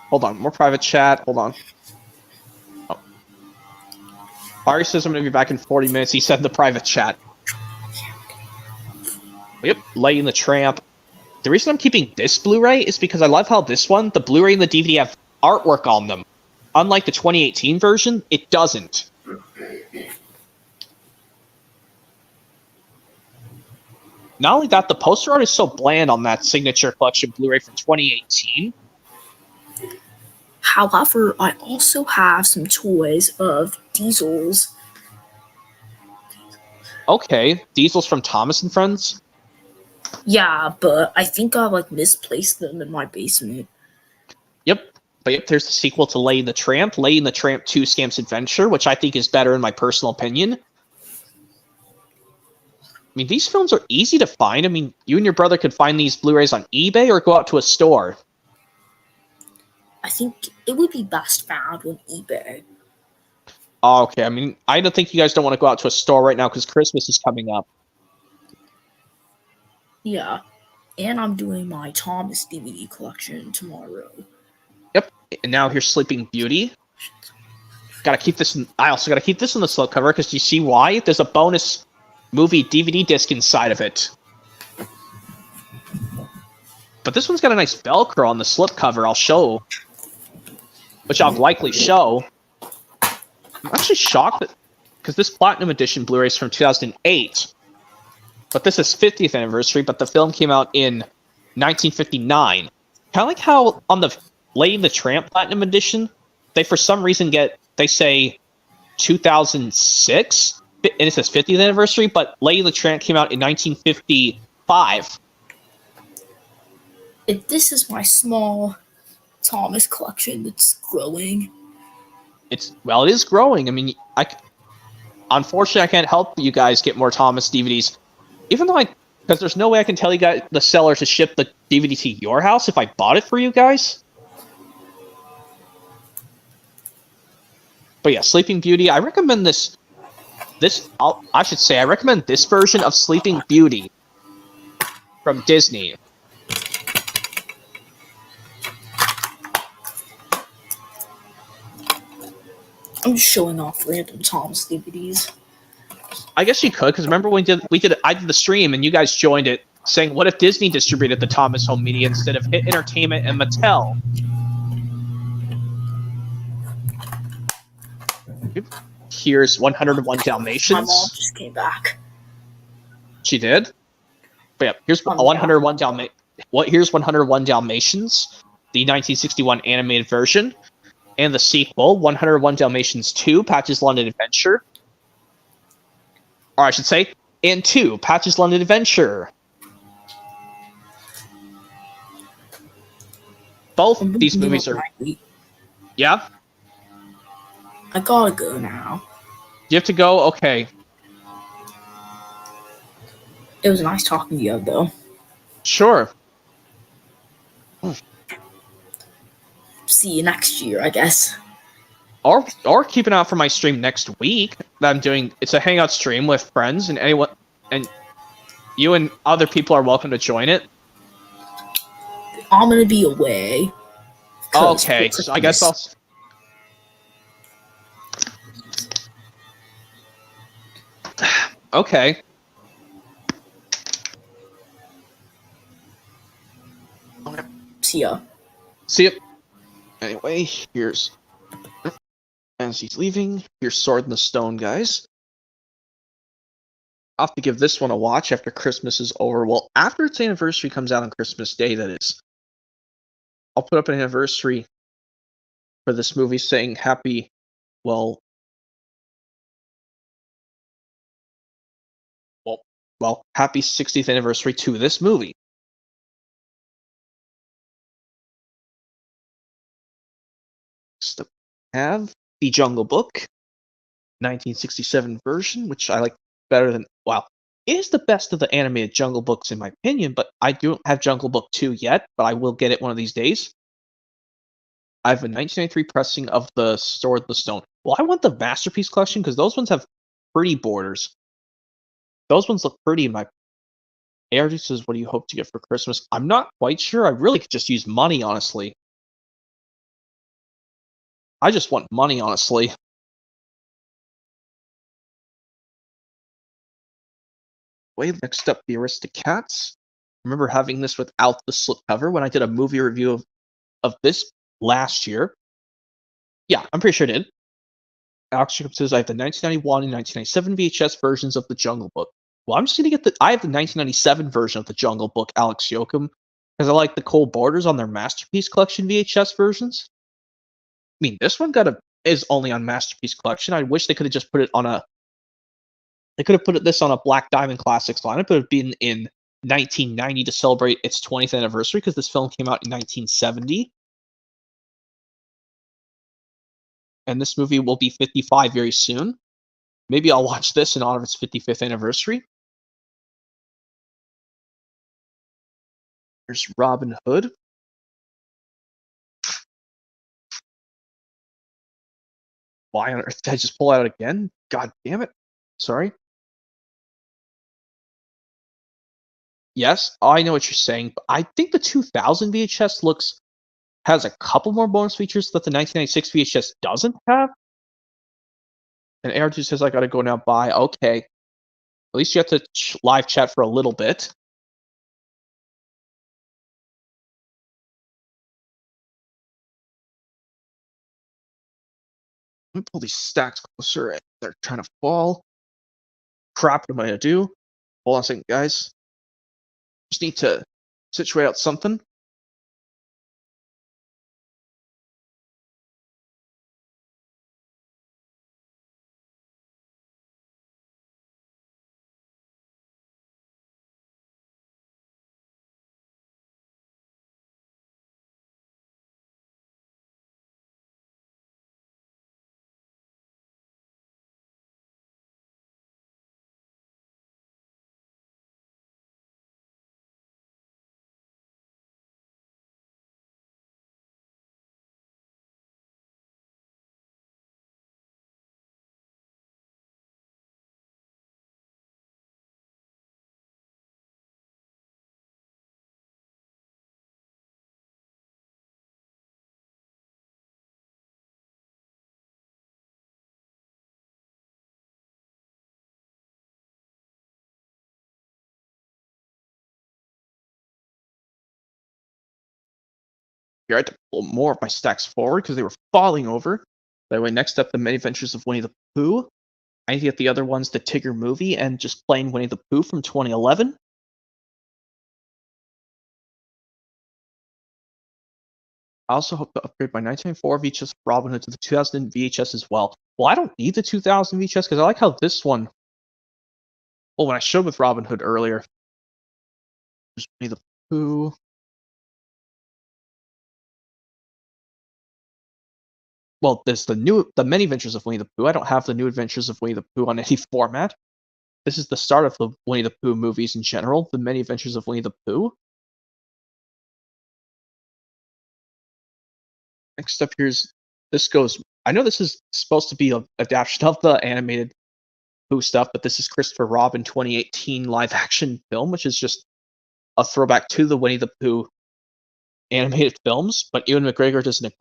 Hold on, more private chat. Hold on. Oh. Ari says I'm going to be back in 40 minutes. He said in the private chat. Yep, Lady and the Tramp. The reason I'm keeping this Blu-ray is because I love how this one, the Blu-ray and the DVD, have artwork on them. Unlike the 2018 version, it doesn't. Not only that, the poster art is so bland on that Signature Collection Blu-ray from 2018. However, I also have some toys of Diesels. Okay, Diesel's from Thomas and Friends. Yeah, but I think I misplaced them in my basement. Yep. But yep, there's the sequel to Lady and the Tramp, Lady and the Tramp 2 Scamps Adventure, which I think is better in my personal opinion. I mean, these films are easy to find. I mean, you and your brother could find these Blu-rays on eBay or go out to a store. I think it would be best found on eBay. Oh, okay, I mean, I don't think you guys don't want to go out to a store right now because Christmas is coming up. Yeah, and I'm doing my Thomas DVD collection tomorrow. Yep, and now here's Sleeping Beauty. Gotta keep this I also gotta keep this in the slipcover because you see why? There's a bonus movie DVD disc inside of it. But this one's got a nice Velcro on the slipcover, I'll show. Which I'll likely show. I'm actually shocked that, because this Platinum Edition Blu-ray is from 2008. But this is 50th anniversary, but the film came out in 1959. Kind of like how on the Lady and the Tramp Platinum Edition, they for some reason they say 2006, and it says 50th anniversary, but Lady and the Tramp came out in 1955. This is my small Thomas collection that's growing. It is growing. I mean, unfortunately, I can't help you guys get more Thomas DVDs. Even though because there's no way I can tell you guys, the seller, to ship the DVD to your house if I bought it for you guys. But yeah, Sleeping Beauty, I recommend I recommend this version of Sleeping Beauty from Disney. I'm just showing off random Thomas DVDs. I guess you could, because remember I did the stream and you guys joined it, saying, what if Disney distributed the Thomas Home Media instead of Hit Entertainment and Mattel? Here's 101 Dalmatians. My mom just came back. She did? But yeah, here's 101 Here's 101 Dalmatians, the 1961 animated version, and the sequel, 101 Dalmatians 2, Patch's London Adventure. Or I should say, and 2, Patch's London Adventure. Both these movies are... Yeah? I gotta go now. You have to go? Okay. It was nice talking to you, though. Sure. See you next year, I guess. Or keep an eye out for my stream next week that I'm doing. It's a hangout stream with friends, and anyone, and you and other people are welcome to join it. I'm gonna be away. Okay, so I guess I'll... Okay. See ya. See ya. Anyway, here's... As he's leaving, here's Sword in the Stone, guys. I'll have to give this one a watch after Christmas is over. Well, after its anniversary comes out on Christmas Day, that is. I'll put up an anniversary for this movie saying happy, well, happy 60th anniversary to this movie. So have the Jungle Book 1967 version, which I like better than, is the best of the animated Jungle Books in my opinion, but I don't have Jungle Book 2 yet, but I will get it one of these days. I have a 1993 pressing of the Sword the Stone. Well, I want the Masterpiece Collection because those ones have pretty borders. Those ones look pretty in my. ARG says, what do you hope to get for Christmas? I'm not quite sure. I really could just use money, honestly. I just want money, honestly. Wait, next up, the Aristocats. I remember having this without the slipcover when I did a movie review of this last year. Yeah, I'm pretty sure I did. Alex Jacob says, I have the 1991 and 1997 VHS versions of the Jungle Book. Well, I'm just going to get I have the 1997 version of the Jungle Book, Alex Yoakum, because I like the cold borders on their Masterpiece Collection VHS versions. I mean, this one is only on Masterpiece Collection. I wish they could have just put it on a. They could have put this on a Black Diamond Classics lineup. It would have been in 1990 to celebrate its 20th anniversary because this film came out in 1970. And this movie will be 55 very soon. Maybe I'll watch this in honor of its 55th anniversary. There's Robin Hood. Why on earth did I just pull it out again? God damn it. Sorry. Yes, I know what you're saying, but I think the 2000 VHS has a couple more bonus features that the 1996 VHS doesn't have. And AR2 says I gotta go now. Bye. Okay. At least you have to live chat for a little bit. Let me pull these stacks closer. They're trying to fall. Crap, what am I gonna do? Hold on a second, guys. Just need to situate out something. Here, I had to pull more of my stacks forward because they were falling over. By the way, next up, the Many Adventures of Winnie the Pooh. I need to get the other ones, the Tigger movie, and just plain Winnie the Pooh from 2011. I also hope to upgrade my 1994 VHS Robin Hood to the 2000 VHS as well. Well, I don't need the 2000 VHS because I like how this one. Well, when I showed with Robin Hood earlier, there's Winnie the Pooh. Well, there's the Many Adventures of Winnie the Pooh. I don't have the New Adventures of Winnie the Pooh on any format. This is the start of the Winnie the Pooh movies in general, the Many Adventures of Winnie the Pooh. Next up this goes. I know this is supposed to be an adaptation of the animated Pooh stuff, but this is Christopher Robin 2018 live action film, which is just a throwback to the Winnie the Pooh animated films. But Ewan McGregor does a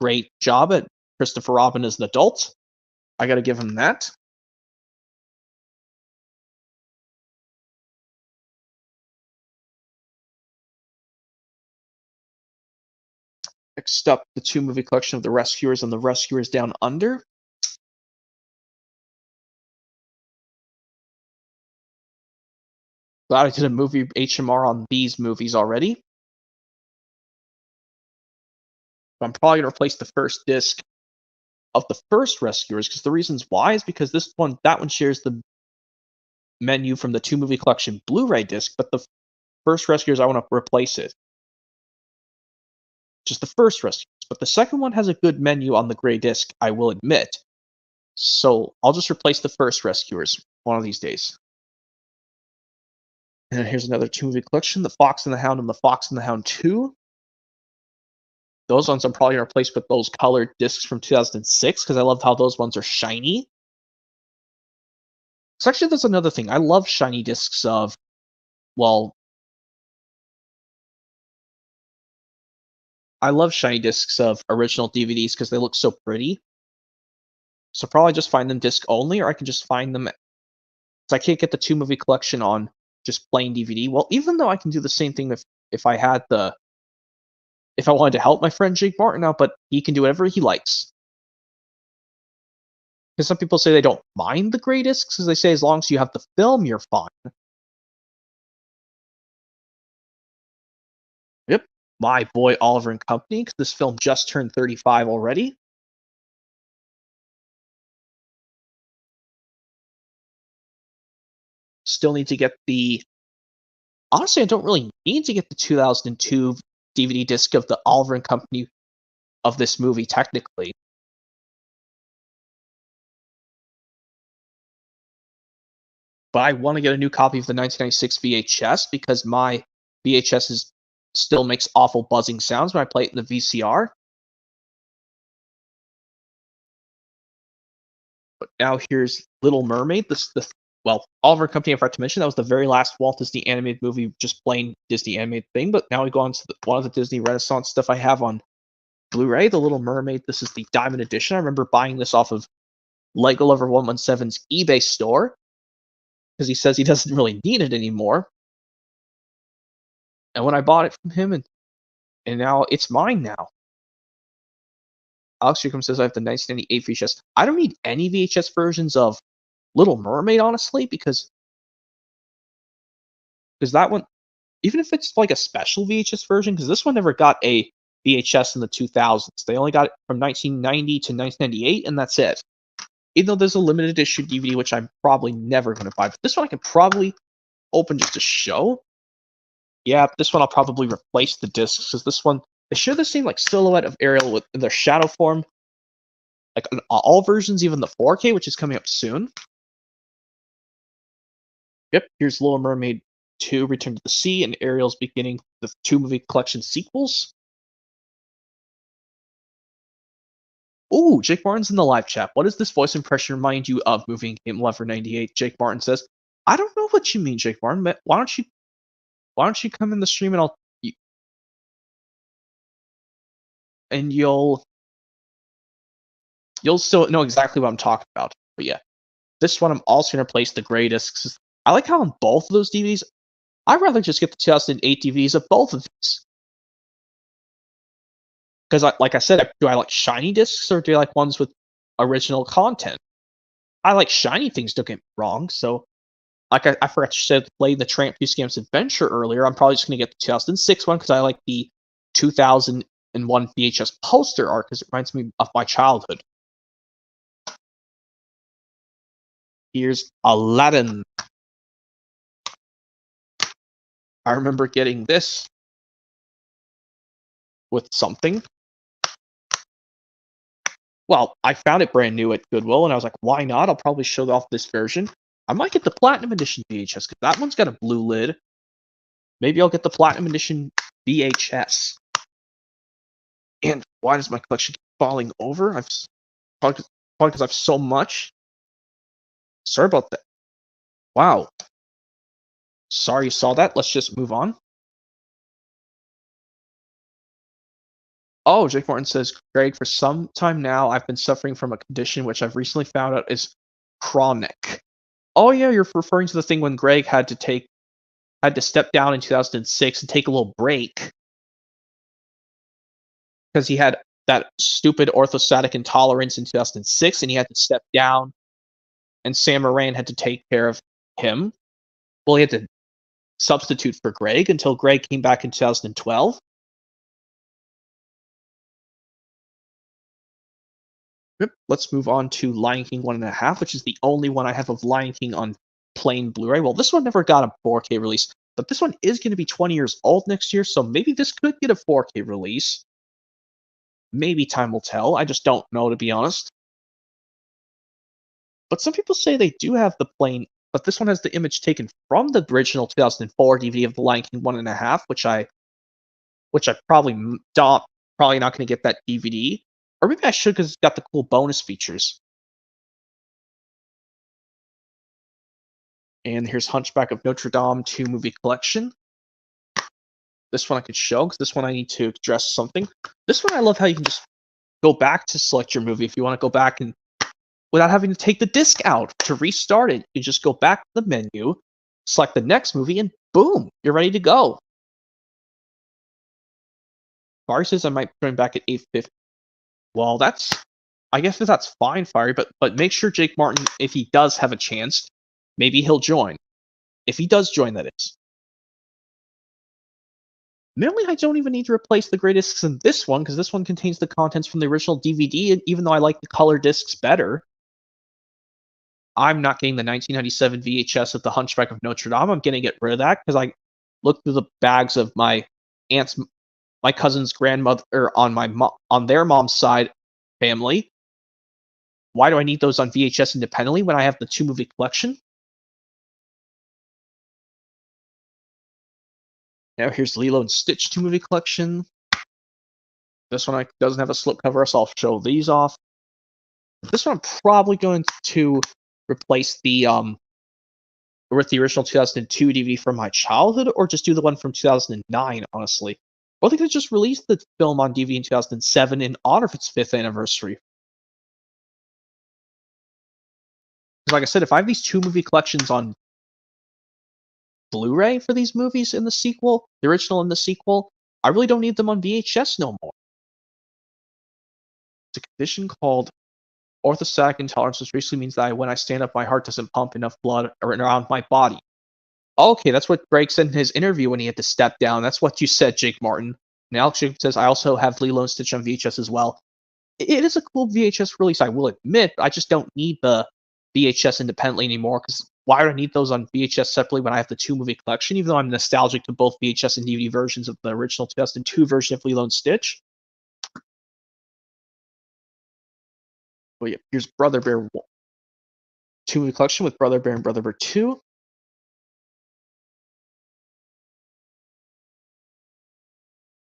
great job at Christopher Robin as an adult. I got to give him that. Next up, the two movie collection of The Rescuers and The Rescuers Down Under. Glad I did a movie HMR on these movies already. But I'm probably going to replace the first disc of the first Rescuers because the reasons why is because that one shares the menu from the two movie collection Blu-ray disc, but the first Rescuers I want to replace it. Just the first Rescuers, but the second one has a good menu on the gray disc, I will admit. So I'll just replace the first Rescuers one of these days. And here's another 2-movie collection, The Fox and the Hound and The Fox and the Hound 2. Those ones I'm probably going to replace with those colored discs from 2006 because I love how those ones are shiny. So actually, that's another thing. I love shiny discs of, well, I love shiny discs of original DVDs because they look so pretty. So probably just find them disc only, or I can just find them. So I can't get the 2-movie collection on just plain DVD. Well, even though I can do the same thing if I had if I wanted to help my friend Jake Martin out, but he can do whatever he likes. Because some people say they don't mind the gray discs, because they say as long as you have the film, you're fine. Yep, my boy Oliver and Company, because this film just turned 35 already. Still need to get the... Honestly, I don't really need to get the 2002 DVD disc of the Oliver and Company of this movie, technically. But I want to get a new copy of the 1996 VHS because my VHS still makes awful buzzing sounds when I play it in the VCR. But now here's Little Mermaid. Well, Oliver and Company, I forgot to mention, that was the very last Walt Disney animated movie, just plain Disney animated thing. But now we go on to one of the Disney Renaissance stuff I have on Blu-ray, The Little Mermaid. This is the Diamond Edition. I remember buying this off of Lego Lover 117's eBay store because he says he doesn't really need it anymore. And when I bought it from him, and now it's mine now. Alex Jacob says I have the 1998 VHS. I don't need any VHS versions of Little Mermaid, honestly, because that one, even if it's like a special VHS version, because this one never got a VHS in the 2000s. They only got it from 1990 to 1998, and that's it. Even though there's a limited issue DVD, which I'm probably never going to buy. But this one I can probably open just to show. Yeah, this one I'll probably replace the discs, because this one, they share the same like silhouette of Ariel in their shadow form. Like in all versions, even the 4K, which is coming up soon. Yep, here's Little Mermaid 2, Return to the Sea, and Ariel's beginning the 2-movie collection sequels. Ooh, Jake Martin's in the live chat. What does this voice impression remind you of movie and game Lover 98? Jake Martin says, I don't know what you mean, Jake Martin. Why don't you come in the stream and you'll still know exactly what I'm talking about. But yeah, this one I'm also going to replace the gray discs. I like how on both of those DVDs, I'd rather just get the 2008 DVDs of both of these. Because, like I said, do I like shiny discs or do I like ones with original content? I like shiny things, don't get me wrong. So, like I forgot to say, playing the Tramp Two Scams Adventure earlier, I'm probably just going to get the 2006 one because I like the 2001 VHS poster art because it reminds me of my childhood. Here's Aladdin. I remember getting this with something. Well, I found it brand new at Goodwill, and I was like, why not? I'll probably show off this version. I might get the Platinum Edition VHS, because that one's got a blue lid. Maybe I'll get the Platinum Edition VHS. And why does my collection keep falling over? Probably because I have so much. Sorry about that. Wow. Sorry you saw that. Let's just move on. Oh, Jake Martin says, Greg, for some time now, I've been suffering from a condition which I've recently found out is chronic. Oh yeah, you're referring to the thing when Greg had to step down in 2006 and take a little break because he had that stupid orthostatic intolerance in 2006, and he had to step down, and Sam Moran had to take care of him. Well, he had to substitute for Greg until Greg came back in 2012. Let's move on to Lion King 1.5, which is the only one I have of Lion King on plain Blu-ray. Well, this one never got a 4K release, but this one is going to be 20 years old next year, so maybe this could get a 4K release. Maybe time will tell. I just don't know, to be honest. But some people say they do have the plain but this one has the image taken from the original 2004 DVD of The Lion King 1.5, which I probably probably not going to get that DVD, or maybe I should because it's got the cool bonus features. And here's Hunchback of Notre Dame 2 movie collection. This one I could show because this one I need to address something. This one I love how you can just go back to select your movie if you want to go back and without having to take the disc out to restart it. You just go back to the menu, select the next movie, and boom, you're ready to go. Fari says I might join back at 8:50. Well, I guess that's fine, Fari, but make sure Jake Martin, if he does have a chance, maybe he'll join. If he does join, that is. Mainly, I don't even need to replace the gray discs in this one, because this one contains the contents from the original DVD, even though I like the color discs better. I'm not getting the 1997 VHS of The Hunchback of Notre Dame. I'm going to get rid of that, because I looked through the bags of my cousin's grandmother, or on their mom's side family. Why do I need those on VHS independently when I have the 2-movie collection? Now here's Lilo and Stitch 2-movie collection. This one doesn't have a slipcover, so I'll show these off. This one I'm probably going to replace with the original 2002 DVD from my childhood, or just do the one from 2009, honestly. Or they could just release the film on DVD in 2007 in honor of its 5th anniversary. Like I said, if I have these 2-movie collections on Blu-ray for these movies in the sequel, the original and the sequel, I really don't need them on VHS no more. It's a condition called orthostatic intolerance, which basically means that when I stand up, my heart doesn't pump enough blood around my body. Okay, that's what Greg said in his interview when he had to step down. That's what you said, Jake Martin. And Alex Jacob says, I also have Lilo and Stitch on VHS as well. It is a cool VHS release, I will admit, but I just don't need the VHS independently anymore, because why would I need those on VHS separately when I have the 2-movie collection, even though I'm nostalgic to both VHS and DVD versions of the original 2002 version of Lilo and Stitch? But yeah, here's Brother Bear 2-movie collection with Brother Bear and Brother Bear 2.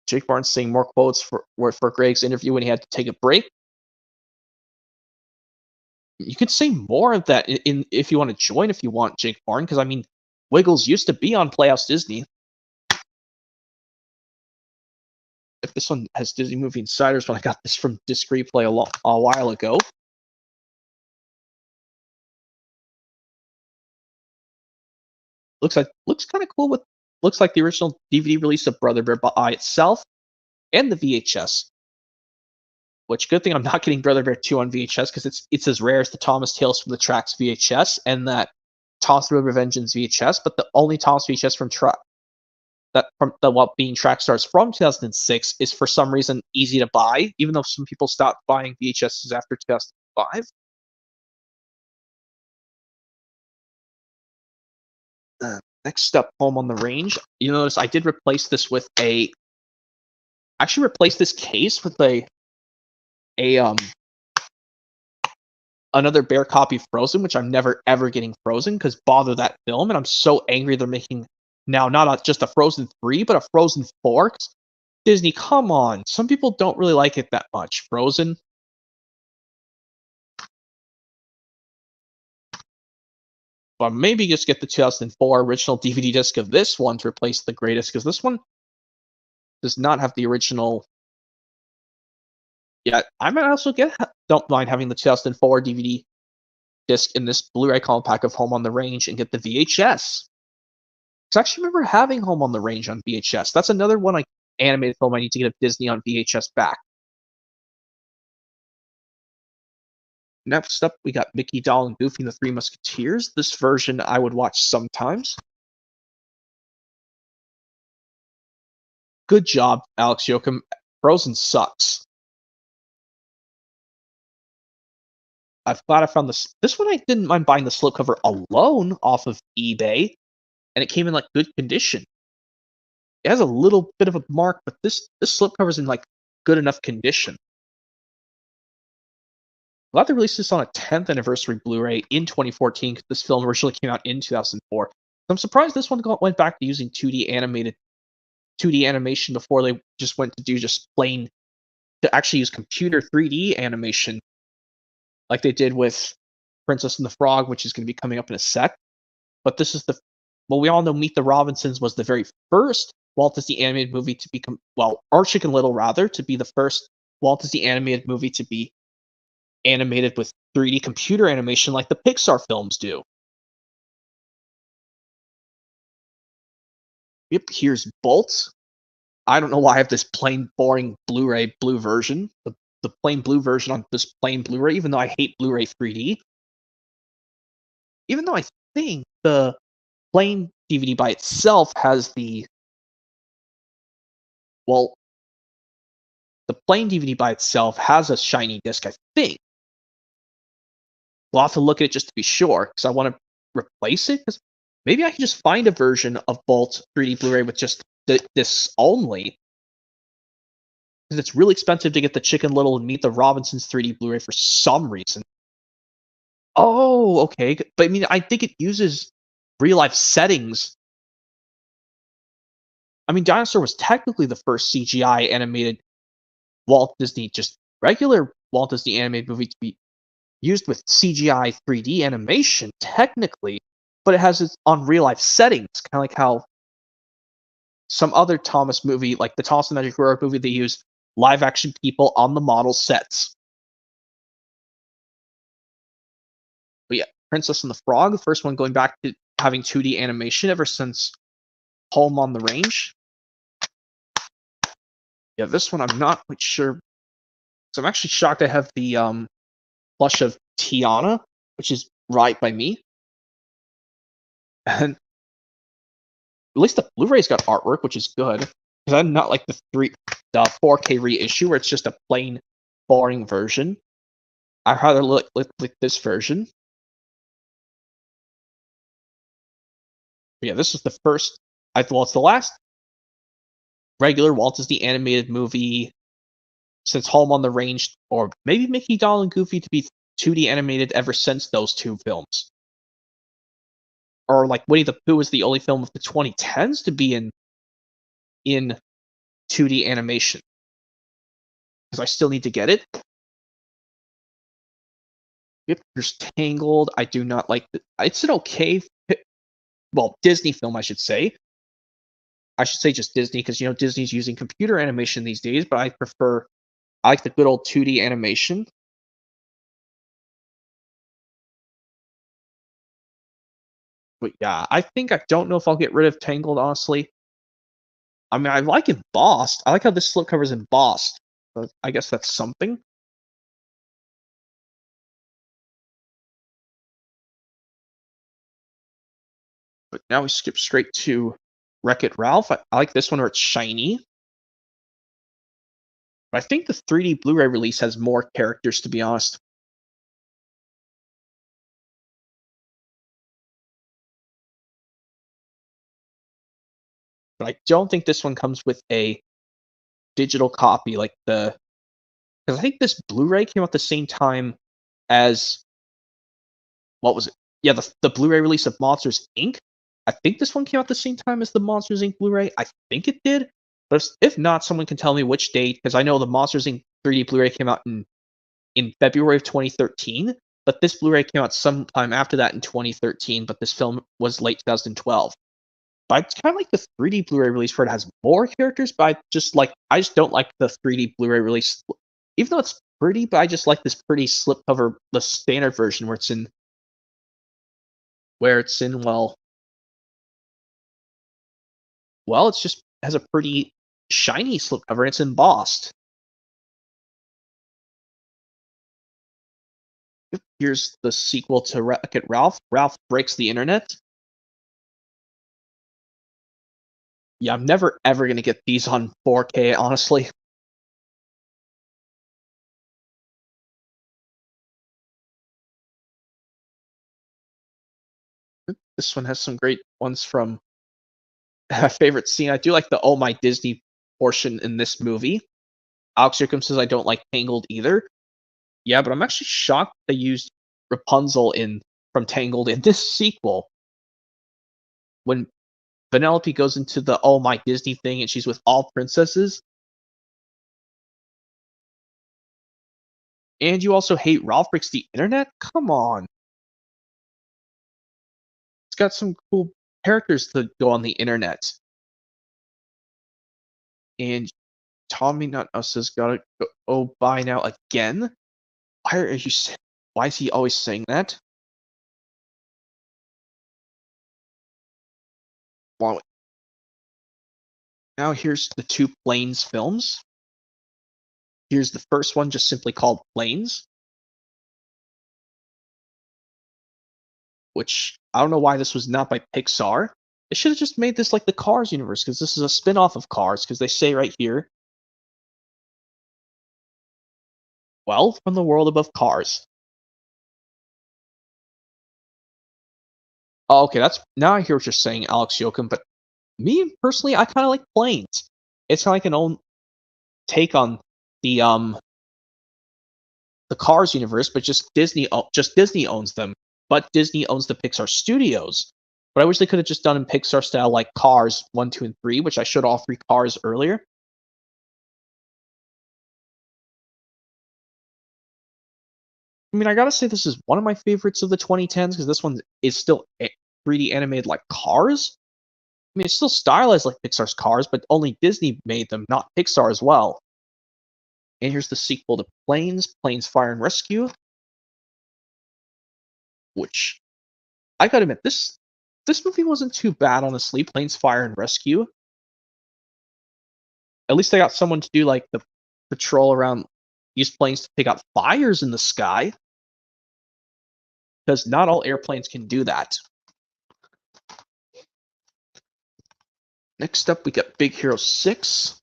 Jake Martin saying more quotes for Greg's interview when he had to take a break. You could say more of that if you want to join, if you want, Jake Martin, because I mean, Wiggles used to be on Playhouse Disney. If this one has Disney Movie Insiders, when I got this from Disc Replay a while ago. Looks kind of cool. Looks like the original DVD release of Brother Bear by itself, and the VHS. Which, good thing I'm not getting Brother Bear 2 on VHS, because it's as rare as the Thomas Tales from the Tracks VHS and that Thomas the River Vengeance VHS, but the only Thomas VHS from the Walt being track stars from 2006 is for some reason easy to buy, even though some people stopped buying VHSs after 2005. Next up, Home on the Range. You notice I did replace this with actually replaced this case with another Bear copy of Frozen, which I'm never ever getting Frozen, because bother that film, and I'm so angry they're making now not just a Frozen 3, but a Frozen 4. Disney, come on. Some people don't really like it that much. Frozen. But maybe just get the 2004 original DVD disc of this one to replace the greatest, because this one does not have the original. Yeah, I might also don't mind having the 2004 DVD disc in this Blu-ray compact of Home on the Range and get the VHS. Because I actually remember having Home on the Range on VHS. That's another one animated film I need to get of Disney on VHS back. Next up, we got Mickey, Donald, and Goofy and the Three Musketeers. This version I would watch sometimes. Good job, Alex Yoakum. Frozen sucks. I'm glad I found this. This one I didn't mind buying the slipcover alone off of eBay, and it came in like good condition. It has a little bit of a mark, but this slipcover is in like good enough condition. Glad they released this on a 10th anniversary Blu-ray in 2014 because this film originally came out in 2004. So I'm surprised this one went back to using 2D animation before they just went to do just plain to actually use computer 3D animation like they did with Princess and the Frog, which is going to be coming up in a sec. But this is we all know Meet the Robinsons was the very first Walt Disney animated movie to become, or Chicken Little rather, to be the first Walt Disney animated movie to be animated with 3D computer animation like the Pixar films do. Yep, here's Bolt. I don't know why I have this plain, boring Blu-ray blue version. The plain blue version on this plain Blu-ray, even though I hate Blu-ray 3D. Even though I think the plain DVD by itself has the plain DVD by itself has a shiny disc, I think. We'll have to look at it just to be sure, because I want to replace it. Because maybe I can just find a version of Bolt 3D Blu-ray with just this only. Because it's really expensive to get the Chicken Little and Meet the Robinsons 3D Blu-ray for some reason. Oh, okay. But I mean, I think it uses real-life settings. I mean, Dinosaur was technically the first CGI animated regular Walt Disney animated movie to be used with CGI 3D animation, technically, but it has its on real-life settings, kind of like how some other Thomas movie, like the Thomas the Magic Robot movie, they use live-action people on the model sets. But yeah, Princess and the Frog, the first one going back to having 2D animation ever since Home on the Range. Yeah, this one I'm not quite sure. So I'm actually shocked I have the plush of Tiana, which is right by me. And at least the Blu-ray's got artwork, which is good. Because I'm not like the 4K reissue where it's just a plain, boring version. I'd rather look like this version. But yeah, this is the first. It's the last regular Walt Disney animated movie since Home on the Range, or maybe Mickey, Donald, and Goofy to be 2D animated ever since those two films. Or like Winnie the Pooh was the only film of the 2010s to be in 2D animation. Because I still need to get it. Yep, there's Tangled. I do not like it's an okay, Disney film, I should say. I should say just Disney, because Disney's using computer animation these days, but I like the good old 2D animation. But yeah, I don't know if I'll get rid of Tangled, honestly. I mean, I like Embossed. I like how this slipcover is embossed. But I guess that's something. But now we skip straight to Wreck-It Ralph. I like this one where it's shiny. But I think the 3D Blu-ray release has more characters, to be honest. But I don't think this one comes with a digital copy because I think this Blu-ray came out the same time as what was it? Yeah, the Blu-ray release of Monsters Inc. I think this one came out the same time as the Monsters Inc. Blu-ray. I think it did, but if not, someone can tell me which date, because I know the Monsters Inc. 3D Blu-ray came out in February of 2013, but this Blu-ray came out sometime after that in 2013. But this film was late 2012. But it's kind of like the 3D Blu-ray release where it has more characters, but I just don't like the 3D Blu-ray release, even though it's pretty. But I just like this pretty slipcover, the standard version where it's in it's just has a pretty shiny slipcover and it's embossed. Here's the sequel to Wreck-It Ralph. Ralph Breaks the Internet. Yeah, I'm never ever gonna get these on 4K, honestly. This one has some great ones from my favorite scene. I do like the Oh My Disney portion in this movie. Alex Yurkum says I don't like Tangled either. Yeah, but I'm actually shocked they used Rapunzel from Tangled in this sequel. When Vanellope goes into the "Oh my Disney" thing and she's with all princesses. And you also hate Ralph Breaks the Internet? Come on. It's got some cool characters to go on the internet. And Tommy Not Us has gotta go by now again? Why are you why is he always saying that? Well, now here's the two Planes films. Here's the first one just simply called Planes, which I don't know why this was not by Pixar. They should have just made this like the Cars universe, because this is a spin-off of Cars, because they say right here, well, from the world above Cars. Oh, okay, now I hear what you're saying, Alex Yoakum, but me personally, I kind of like Planes. It's kind of like an own take on the Cars universe, but just Disney owns them. But Disney owns the Pixar studios. But I wish they could have just done in Pixar style like Cars 1, 2, and 3, which I showed all 3 Cars earlier. I mean, I gotta say this is one of my favorites of the 2010s, because this one is still 3D animated like Cars. I mean, it's still stylized like Pixar's Cars, but only Disney made them, not Pixar as well. And here's the sequel to Planes, Fire and Rescue, which I gotta admit, this movie wasn't too bad, honestly. Planes, Fire and Rescue. At least they got someone to do like the patrol around, use planes to pick out fires in the sky, because not all airplanes can do that. Next up, we got Big Hero 6.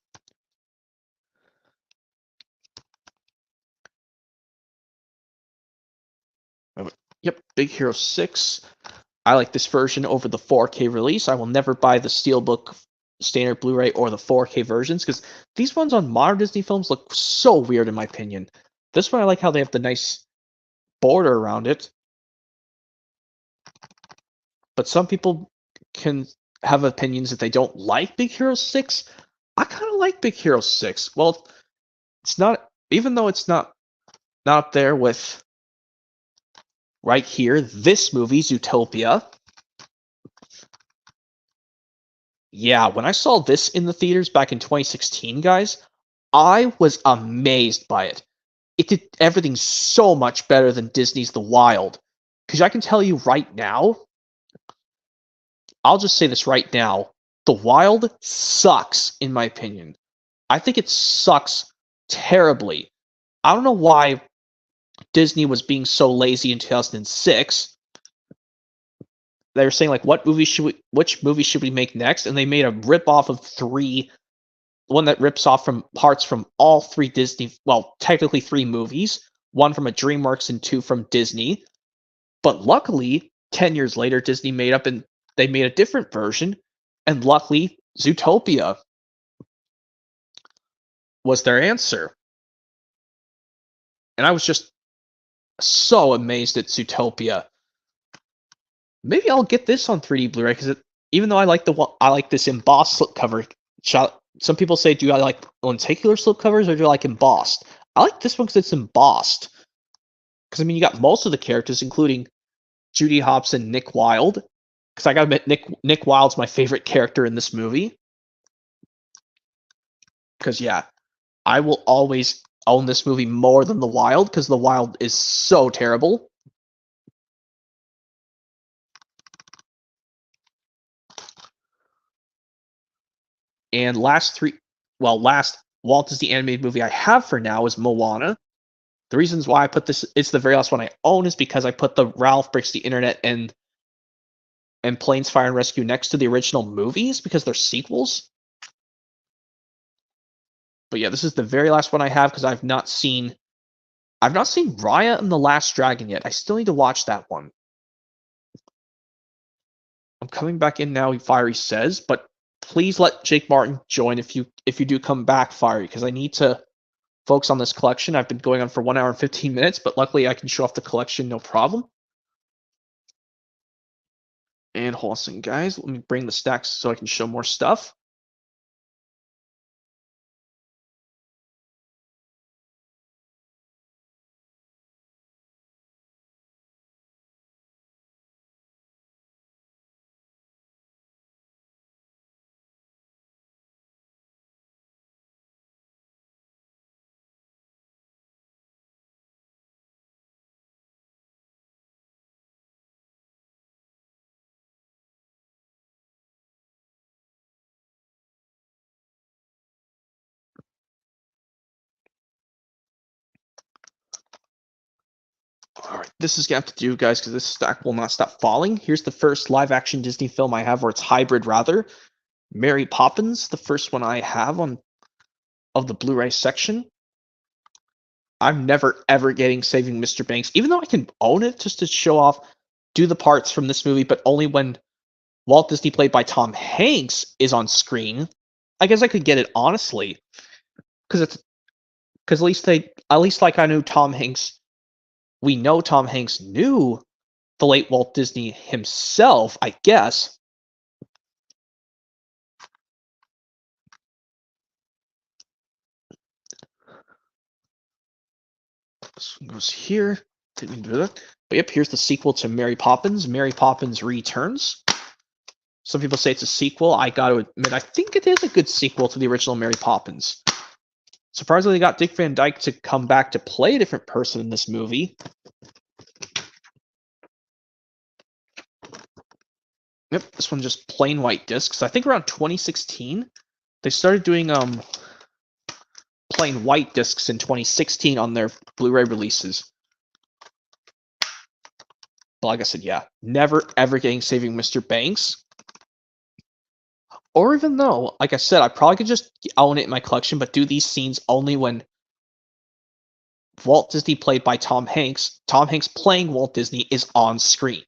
Yep, Big Hero 6. I like this version over the 4K release. I will never buy the Steelbook standard Blu-ray or the 4K versions, because these ones on modern Disney films look so weird in my opinion. This one I like how they have the nice border around it. But some people can have opinions that they don't like Big Hero 6. I kind of like Big Hero 6. Well, it's not, even though it's not up there with right here, this movie, Zootopia. Yeah, when I saw this in the theaters back in 2016, guys, I was amazed by it. It did everything so much better than Disney's The Wild. Because I can tell you right now, I'll just say this right now, The Wild sucks, in my opinion. I think it sucks terribly. I don't know why Disney was being so lazy in 2006. They were saying like, which movie should we make next? And they made a rip off of 3, one that rips off from parts from all 3 Disney, well, technically 3 movies, 1 from a DreamWorks and 2 from Disney. But luckily, 10 years later, Disney made up and they made a different version, and luckily, Zootopia was their answer. And I was just so amazed at Zootopia. Maybe I'll get this on 3D Blu-ray, because even though I like this embossed slipcover shot. Some people say, do I like lenticular slipcovers or do I like embossed? I like this one because it's embossed. Because I mean, you got most of the characters, including Judy Hopps and Nick Wilde. Because I gotta admit, Nick Wilde's my favorite character in this movie. Because yeah, I will always own this movie more than The Wild, because The Wild is so terrible. And last Walt Disney animated movie I have for now is Moana. The reasons why I put this, it's the very last one I own, is because I put the Ralph Breaks the Internet and Planes, Fire and Rescue next to the original movies, because they're sequels. But yeah, this is the very last one I have, because I've not seen Raya and the Last Dragon yet. I still need to watch that one. I'm coming back in now, Fiery says, but please let Jake Martin join if you do come back, Fiery, because I need to focus on this collection. I've been going on for 1 hour and 15 minutes, but luckily I can show off the collection no problem. And hold on a second, guys. Let me bring the stacks so I can show more stuff. All right, this is gonna have to do, guys, because this stack will not stop falling. Here's the first live-action Disney film I have, or it's hybrid rather. Mary Poppins, the first one I have of the Blu-ray section. I'm never ever getting Saving Mr. Banks, even though I can own it just to show off, do the parts from this movie, but only when Walt Disney, played by Tom Hanks, is on screen. I guess I could get it honestly, because at least like I knew Tom Hanks. We know Tom Hanks knew the late Walt Disney himself, I guess. This one goes here. Didn't mean to do that. But yep, here's the sequel to Mary Poppins. Mary Poppins Returns. Some people say it's a sequel. I got to admit, I think it is a good sequel to the original Mary Poppins. Surprisingly, they got Dick Van Dyke to come back to play a different person in this movie. Yep, this one just plain white discs. I think around 2016, they started doing plain white discs in 2016 on their Blu-ray releases. But like I said, yeah, never ever getting Saving Mr. Banks. Or even though, like I said, I probably could just own it in my collection, but do these scenes only when Walt Disney, played by Tom Hanks playing Walt Disney, is on screen.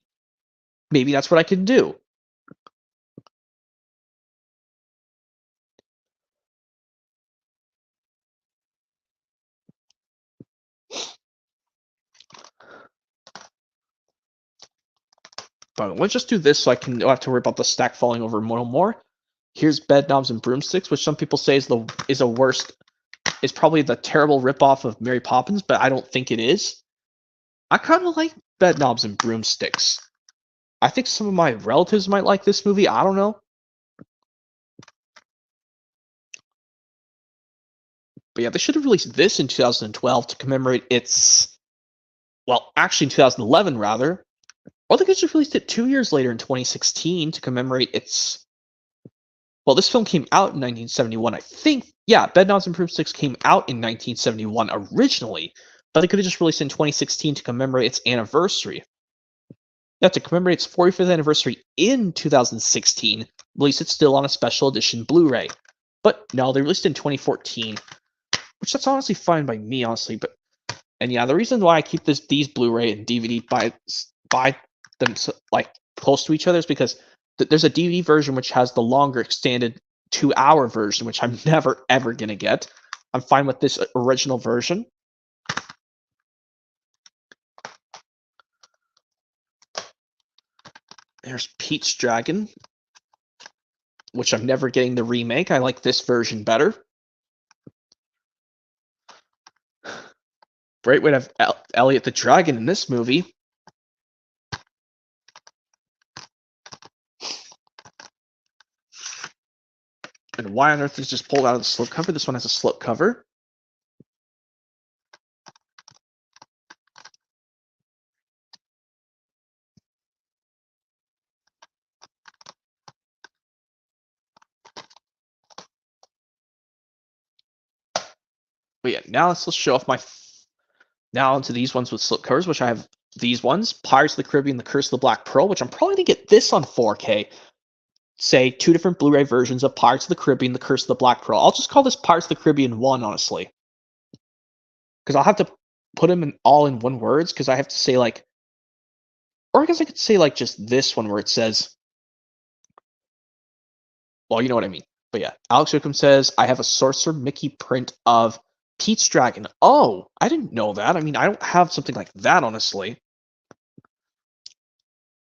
Maybe that's what I could do. But let's just do this so I don't have to worry about the stack falling over more. Here's Bed Knobs and Broomsticks, which some people say is probably the terrible ripoff of Mary Poppins, but I don't think it is. I kind of like Bed Knobs and Broomsticks. I think some of my relatives might like this movie. I don't know. But yeah, they should have released this in 2012 to commemorate its... Well, actually in 2011, rather. Or they could have released it 2 years later in 2016 to commemorate its... Well, this film came out in 1971, I think. Yeah, Bed Knobs and Broomsticks came out in 1971 originally, but they could have just released it in 2016 to commemorate its anniversary. Yeah, to commemorate its 45th anniversary in 2016, released it still on a special edition Blu-ray. But no, they released it in 2014, which that's honestly fine by me, honestly. And yeah, the reason why I keep these Blu-ray and DVD by them like close to each other is because there's a DVD version which has the longer extended 2-hour version, which I'm never ever gonna get. I'm fine with this original version. There's Pete's Dragon, which I'm never getting the remake. I like this version better. Great way to have Elliot the Dragon in this movie. And why on earth is just pulled out of the slipcover? This one has a slipcover. But yeah, now let's show off now into these ones with slipcovers, which I have these ones. Pirates of the Caribbean, The Curse of the Black Pearl, which I'm probably going to get this on 4K. Say 2 different Blu-ray versions of Pirates of the Caribbean, The Curse of the Black Pearl. I'll just call this Pirates of the Caribbean 1, honestly. Because I'll have to put them all in one words, because I have to say, like... Or I guess I could say, like, just this one where it says... Well, you know what I mean. But yeah, Alex Wickham says, I have a Sorcerer Mickey print of Pete's Dragon. Oh, I didn't know that. I mean, I don't have something like that, honestly.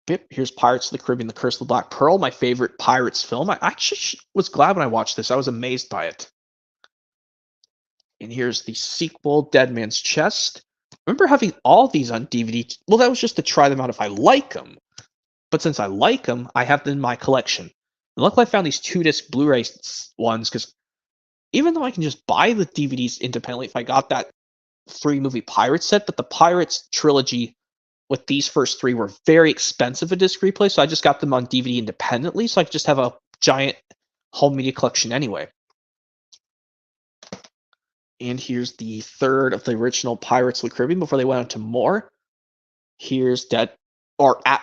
Yep, here's Pirates of the Caribbean, The Curse of the Black Pearl, my favorite Pirates film. I actually was glad when I watched this. I was amazed by it. And here's the sequel, Dead Man's Chest. I remember having all these on DVD. Well, that was just to try them out if I like them. But since I like them, I have them in my collection. And luckily, I found these 2-disc Blu-ray ones, because even though I can just buy the DVDs independently if I got that 3-movie Pirates set, but the Pirates trilogy with these first 3 were very expensive a disc replay, so I just got them on DVD independently, so I could just have a giant home media collection anyway. And here's the third of the original Pirates of the Caribbean before they went on to more. Here's At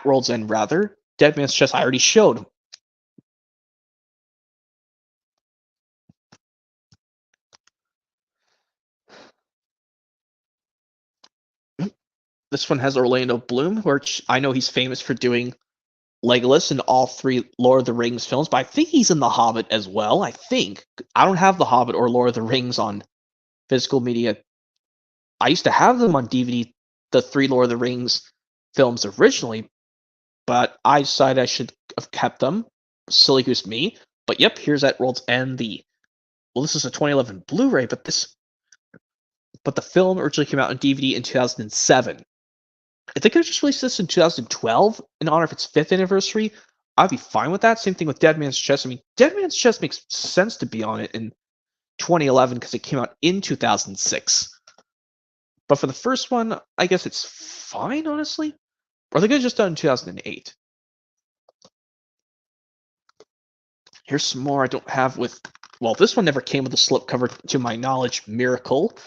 World's End, rather. Dead Man's Chest I already showed. This one has Orlando Bloom, which I know he's famous for doing Legolas in all 3 Lord of the Rings films, but I think he's in The Hobbit as well. I think. I don't have The Hobbit or Lord of the Rings on physical media. I used to have them on DVD, the 3 Lord of the Rings films originally, but I decided I should have kept them. Silly goose me. But yep, here's At World's End. This is a 2011 Blu-ray, but the film originally came out on DVD in 2007. If they could have just released this in 2012 in honor of its 5th anniversary, I'd be fine with that. Same thing with Dead Man's Chest. I mean, Dead Man's Chest makes sense to be on it in 2011 because it came out in 2006. But for the first one, I guess it's fine, honestly. Or they could have just done in 2008. Here's some more I don't have with... Well, this one never came with a slipcover, to my knowledge. Miracle.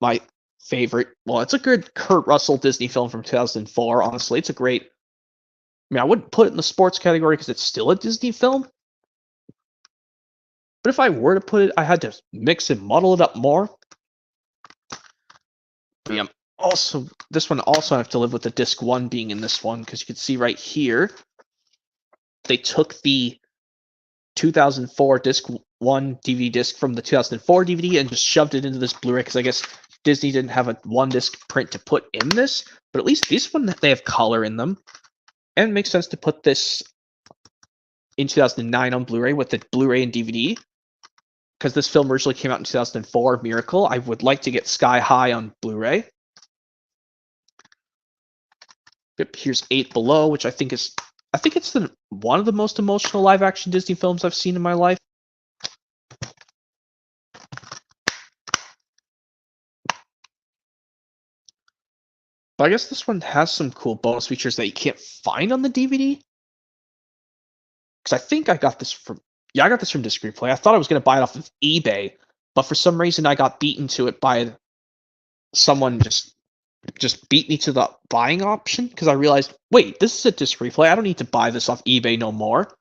My favorite. Well, it's a good Kurt Russell Disney film from 2004, honestly. It's a great... I mean, I wouldn't put it in the sports category because it's still a Disney film. But if I were to put it, I had to mix and muddle it up more. But yeah, also, this one also I have to live with the disc 1 being in this one, because you can see right here, they took the 2004 disc 1 DVD disc from the 2004 DVD and just shoved it into this Blu-ray, because I guess Disney didn't have a 1-disc print to put in this. But at least this one, they have color in them. And it makes sense to put this in 2009 on Blu-ray with the Blu-ray and DVD, because this film originally came out in 2004, Miracle. I would like to get Sky High on Blu-ray. Yep, here's 8 Below, which I think it's one of the most emotional live-action Disney films I've seen in my life. But I guess this one has some cool bonus features that you can't find on the DVD. Because I think I got this from... Yeah, I got this from Disc Replay. I thought I was going to buy it off of eBay, but for some reason I got beaten to it by someone just beat me to the buying option, because I realized, wait, this is a Disc Replay. I don't need to buy this off eBay no more.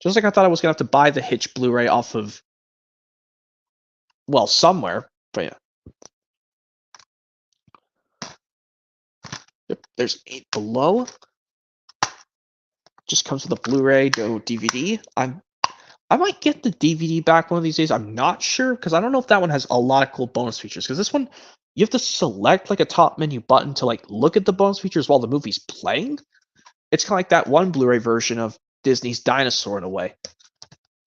Just like I thought I was going to have to buy the Hitch Blu-ray off of, well, somewhere. But yeah. Yep, there's 8 Below. Just comes with a Blu-ray, no DVD. I might get the DVD back one of these days. I'm not sure, because I don't know if that one has a lot of cool bonus features. Because this one, you have to select like a top menu button to like look at the bonus features while the movie's playing. It's kind of like that one Blu-ray version of Disney's Dinosaur in a way.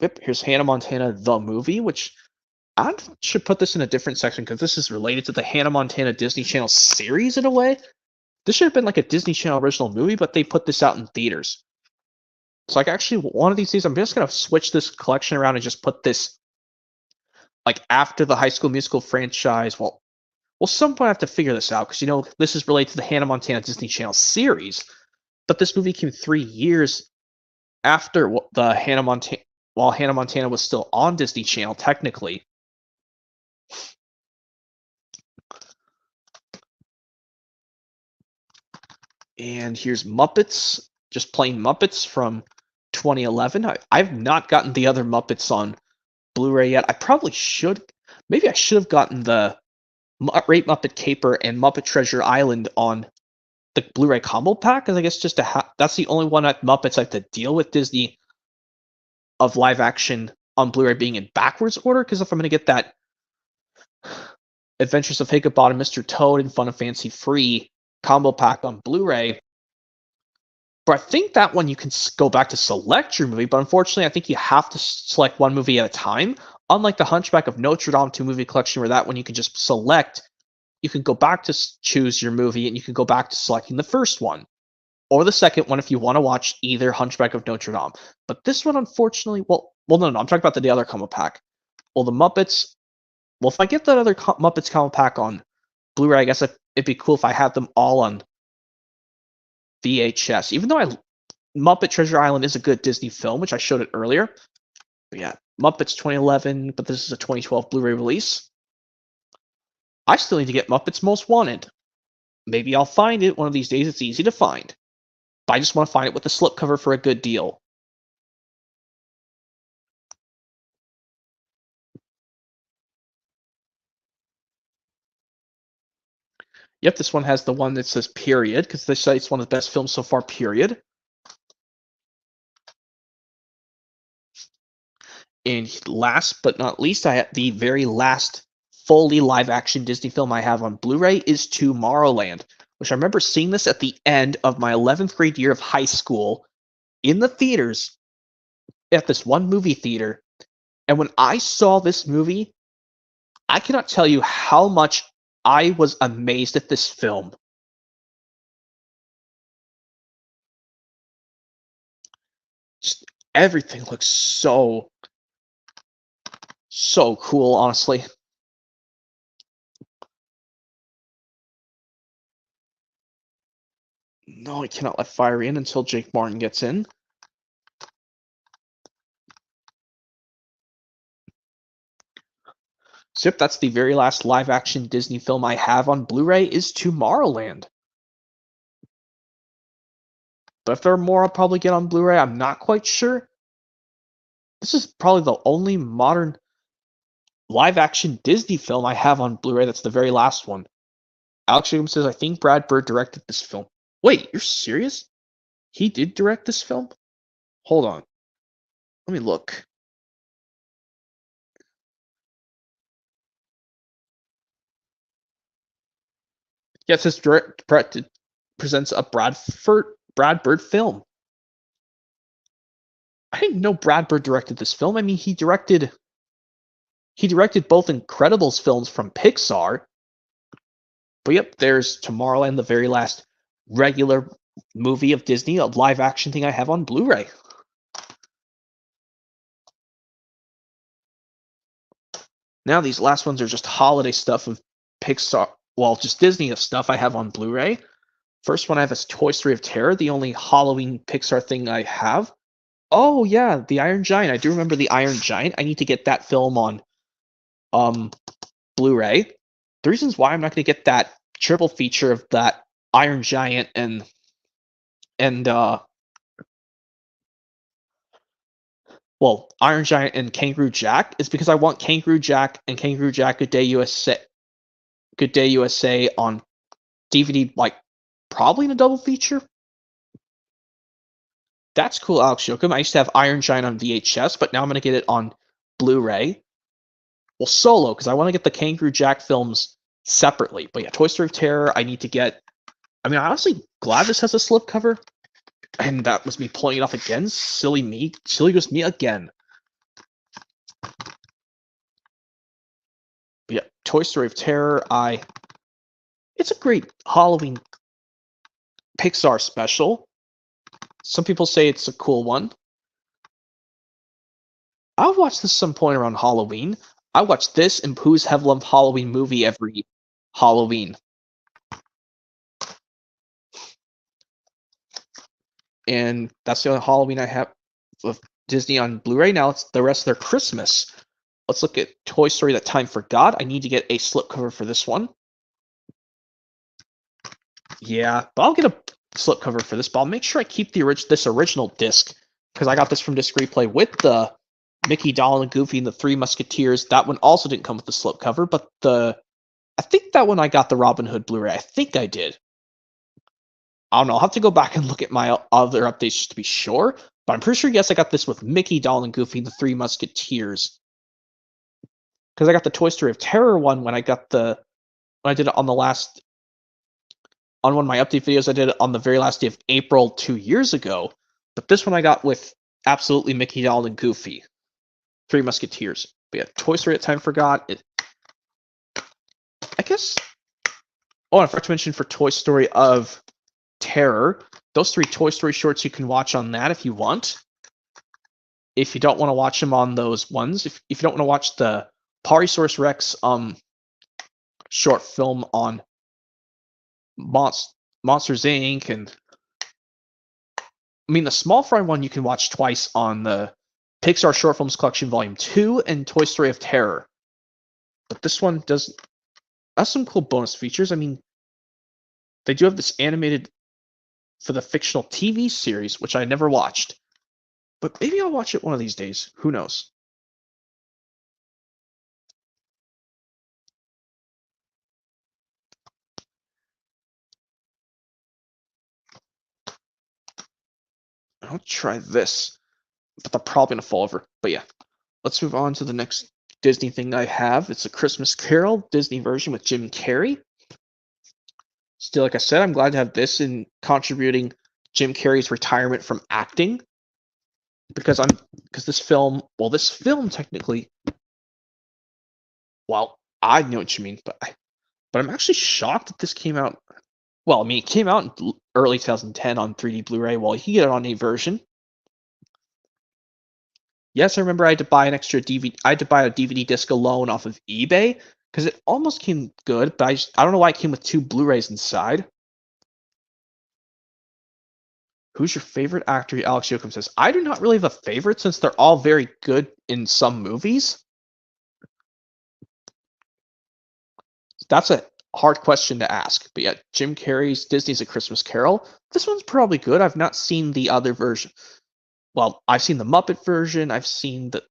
Yep, here's Hannah Montana the movie, which I should put this in a different section because this is related to the Hannah Montana Disney Channel series in a way. This should have been like a Disney Channel original movie, but they put this out in theaters. So like actually one of these days I'm just going to switch this collection around and just put this like after the High School Musical franchise. Well, some point I have to figure this out because, you know, this is related to the Hannah Montana Disney Channel series. But this movie came 3 years after the Hannah Montana, while Hannah Montana was still on Disney Channel technically. And here's Muppets, just plain Muppets from 2011. I've not gotten the other Muppets on Blu-ray yet. I probably should. Maybe I should have gotten the Great Muppet Caper and Muppet Treasure Island on the Blu-ray combo pack, because I guess just that's the only one at Muppets I have to deal with Disney of live action on Blu-ray being in backwards order. Because if I'm going to get that Adventures of Hiccup Mr. Toad and Fun and Fancy Free combo pack on Blu-ray. But I think that one you can go back to select your movie, but unfortunately I think you have to select one movie at a time. Unlike the Hunchback of Notre Dame 2 movie collection, where that one you can just select, you can go back to choose your movie and you can go back to selecting the first one. Or the second one if you want to watch either Hunchback of Notre Dame. But this one, unfortunately, no, I'm talking about the other combo pack. Well, the Muppets, if I get that other Muppets combo pack on Blu-ray, I guess it'd be cool if I had them all on VHS. Even though Muppet Treasure Island is a good Disney film, which I showed it earlier. But yeah, Muppets 2011, but this is a 2012 Blu-ray release. I still need to get Muppets Most Wanted. Maybe I'll find it one of these days. It's easy to find. But I just want to find it with the slipcover for a good deal. Yep, this one has the one that says period, because this site's one of the best films so far, period. And last but not least, the very last fully live-action Disney film I have on Blu-ray is Tomorrowland, which I remember seeing this at the end of my 11th grade year of high school in the theaters at this one movie theater. And when I saw this movie, I cannot tell you how much I was amazed at this film. Just everything looks so cool, honestly. No, I cannot let fire in until Jake Martin gets in. So yep, that's the very last live-action Disney film I have on Blu-ray is Tomorrowland. But if there are more, I'll probably get on Blu-ray. I'm not quite sure. This is probably the only modern live-action Disney film I have on Blu-ray. That's the very last one. Alex Jacob says, I think Brad Bird directed this film. Wait, you're serious? He did direct this film? Hold on. Let me look. Yeah, it says presents a Brad Bird film. I didn't know Brad Bird directed this film. I mean, he directed both Incredibles films from Pixar. But yep, there's Tomorrowland, the very last regular movie of Disney, a live action thing I have on Blu-ray. Now these last ones are just holiday stuff of Pixar, well, just Disney stuff I have on Blu-ray. First one I have is Toy Story of Terror, the only Halloween Pixar thing I have. Oh yeah, the Iron Giant. I do remember the Iron Giant. I need to get that film on Blu-ray. The reasons why I'm not going to get that triple feature of that Iron Giant and Iron Giant and Kangaroo Jack is because I want Kangaroo Jack and Kangaroo Jack Good Day USA on DVD, like probably in a double feature. That's cool, Alex Yoakum. I used to have Iron Giant on VHS, but now I'm going to get it on Blu-ray. Well, solo, because I want to get the Kangaroo Jack films separately. But yeah, Toy Story of Terror, I need to get... I mean, I'm honestly glad this has a slipcover. And that was me pulling it off again. Silly me. Silly goes me again. But yeah, Toy Story of Terror, it's a great Halloween Pixar special. Some people say it's a cool one. I'll watch this some point around Halloween. I watch this and Pooh's Heavenly Halloween movie every Halloween. And that's the only Halloween I have of Disney on Blu-ray. Now it's the rest of their Christmas. Let's look at Toy Story That Time Forgot. I need to get a slipcover for this one. Yeah, but I'll get a slipcover for this, but I'll make sure I keep this original disc, because I got this from Disc Replay with the Mickey, Donald, and Goofy and the Three Musketeers. That one also didn't come with the slipcover, but I think that one I got the Robin Hood Blu-ray. I think I did. I don't know. I'll have to go back and look at my other updates just to be sure, but I'm pretty sure, yes, I got this with Mickey, Donald, and Goofy and the Three Musketeers. Because I got the Toy Story of Terror one when I got the when I did it on one of my update videos, I did it on the very last day of April 2 years ago. But this one I got with absolutely Mickey, Donald, and Goofy. Three Musketeers. But yeah, Toy Story at Time Forgot. I guess. Oh, and I forgot to mention for Toy Story of Terror, those 3 Toy Story shorts, you can watch on that if you want. If you don't want to watch them on those ones, if you don't want to watch the Partysaurus Rex short film on Monsters Inc. and I mean the Small Fry one you can watch twice on the Pixar Short Films Collection Volume 2 and Toy Story of Terror. But this one has some cool bonus features. I mean, they do have this animated for the fictional TV series, which I never watched. But maybe I'll watch it one of these days. Who knows? I'll try this, but they're probably gonna fall over. But yeah, let's move on to the next Disney thing I have. It's a Christmas Carol Disney version with Jim Carrey. Still, like I said, I'm glad to have this in contributing Jim Carrey's retirement from acting. Because this film technically, well, I know what you mean, but I'm actually shocked that this came out. Well, I mean, it came out in early 2010 on 3D Blu-ray. Well, you can get it on a version. Yes, I remember I had to buy an extra DVD. I had to buy a DVD disc alone off of eBay because it almost came good, but I don't know why it came with 2 Blu-rays inside. Who's your favorite actor? Alex Yoakum says, I do not really have a favorite since they're all very good in some movies. That's a hard question to ask. But yeah, Jim Carrey's Disney's A Christmas Carol. This one's probably good. I've not seen the other version. Well, I've seen the Muppet version. I've seen the...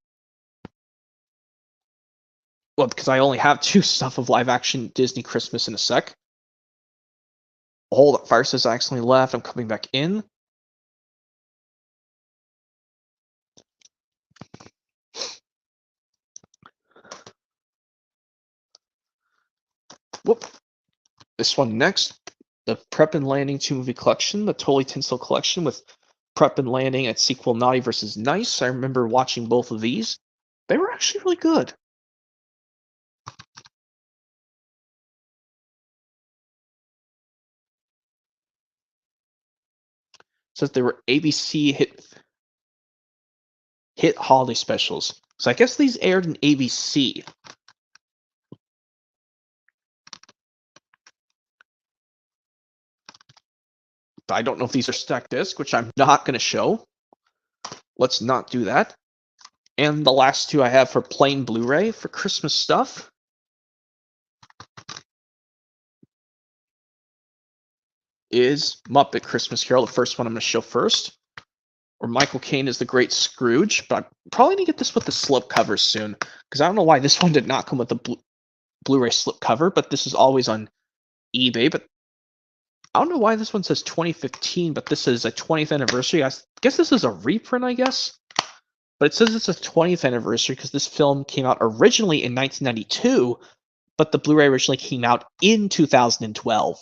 Well, because I only have 2 stuff of live-action Disney Christmas in a sec. Hold up, Fire says I accidentally left. I'm coming back in. Whoop. This one next. The Prep and Landing 2-movie collection. The Totally Tinsel collection with Prep and Landing at sequel Naughty vs. Nice. I remember watching both of these. They were actually really good. Says they were ABC hit holiday specials. So I guess these aired in ABC. But I don't know if these are stacked disc, which I'm not going to show. Let's not do that. And the last 2 I have for plain Blu-ray for Christmas stuff. Is Muppet Christmas Carol, the first one I'm going to show first. Or Michael Caine is the Great Scrooge, but I probably need to get this with the slipcover soon, because I don't know why this one did not come with the Blu-ray slipcover, but this is always on eBay. But I don't know why this one says 2015, but this is a 20th anniversary. I guess this is a reprint, I guess. But it says it's a 20th anniversary because this film came out originally in 1992, but the Blu-ray originally came out in 2012.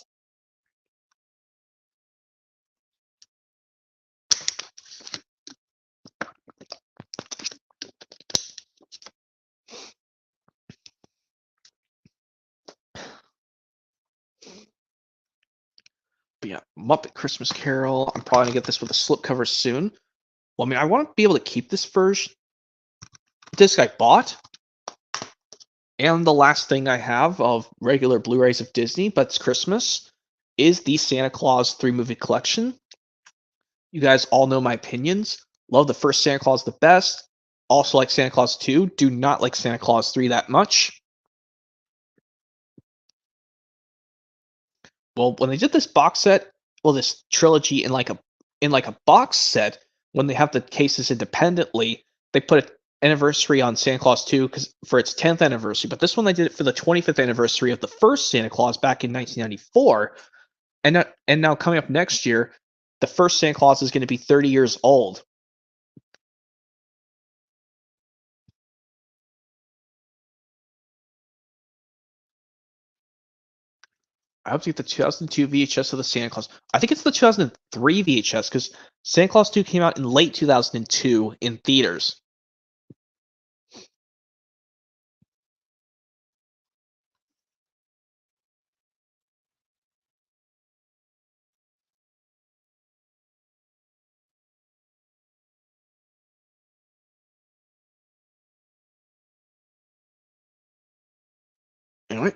But yeah, Muppet Christmas Carol. I'm probably going to get this with a slipcover soon. Well, I mean, I want to be able to keep this version disc I bought. And the last thing I have of regular Blu-rays of Disney, but it's Christmas, is the Santa Claus 3-movie collection. You guys all know my opinions. Love the first Santa Claus the best. Also like Santa Claus 2. Do not like Santa Claus 3 that much. Well, when they did this box set, well, this trilogy in like a box set, when they have the cases independently, they put an anniversary on Santa Claus 2 for its 10th anniversary. But this one they did it for the 25th anniversary of the first Santa Claus back in 1994. And now coming up next year, the first Santa Claus is going to be 30 years old. I hope to get the 2002 VHS of the Santa Claus. I think it's the 2003 VHS because Santa Claus 2 came out in late 2002 in theaters. Anyway,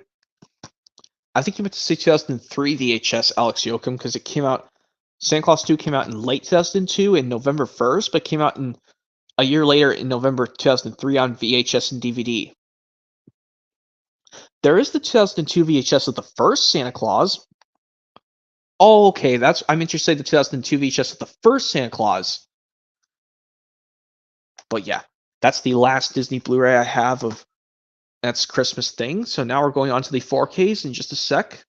I think you meant to say 2003 VHS, Alex Yoakum, because it came out. Santa Claus 2 came out in late 2002 in November 1st, but came out in a year later in November 2003 on VHS and DVD. There is the 2002 VHS of the first Santa Claus. Oh, okay, I'm interested in the 2002 VHS of the first Santa Claus. But yeah, that's the last Disney Blu-ray I have of that's Christmas thing. So now we're going on to the 4Ks in just a sec.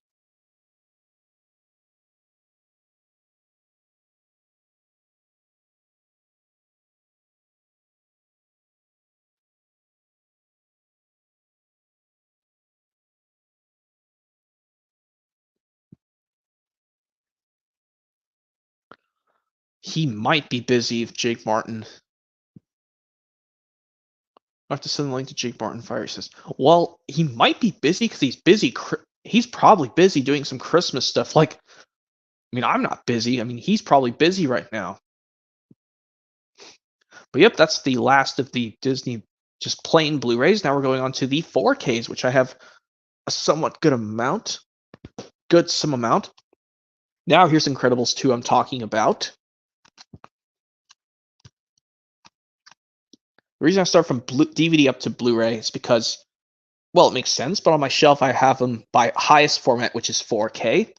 He might be busy if Jake Martin. I have to send the link to Jake Martin Fire. He says, well, he might be busy because he's busy. He's probably busy doing some Christmas stuff. Like, I mean, I'm not busy. I mean, he's probably busy right now. But yep, that's the last of the Disney just plain Blu-rays. Now we're going on to the 4Ks, which I have a somewhat good amount. Some amount. Now here's Incredibles 2 I'm talking about. The reason I start from DVD up to Blu-ray is because, well, it makes sense, but on my shelf I have them by highest format, which is 4K.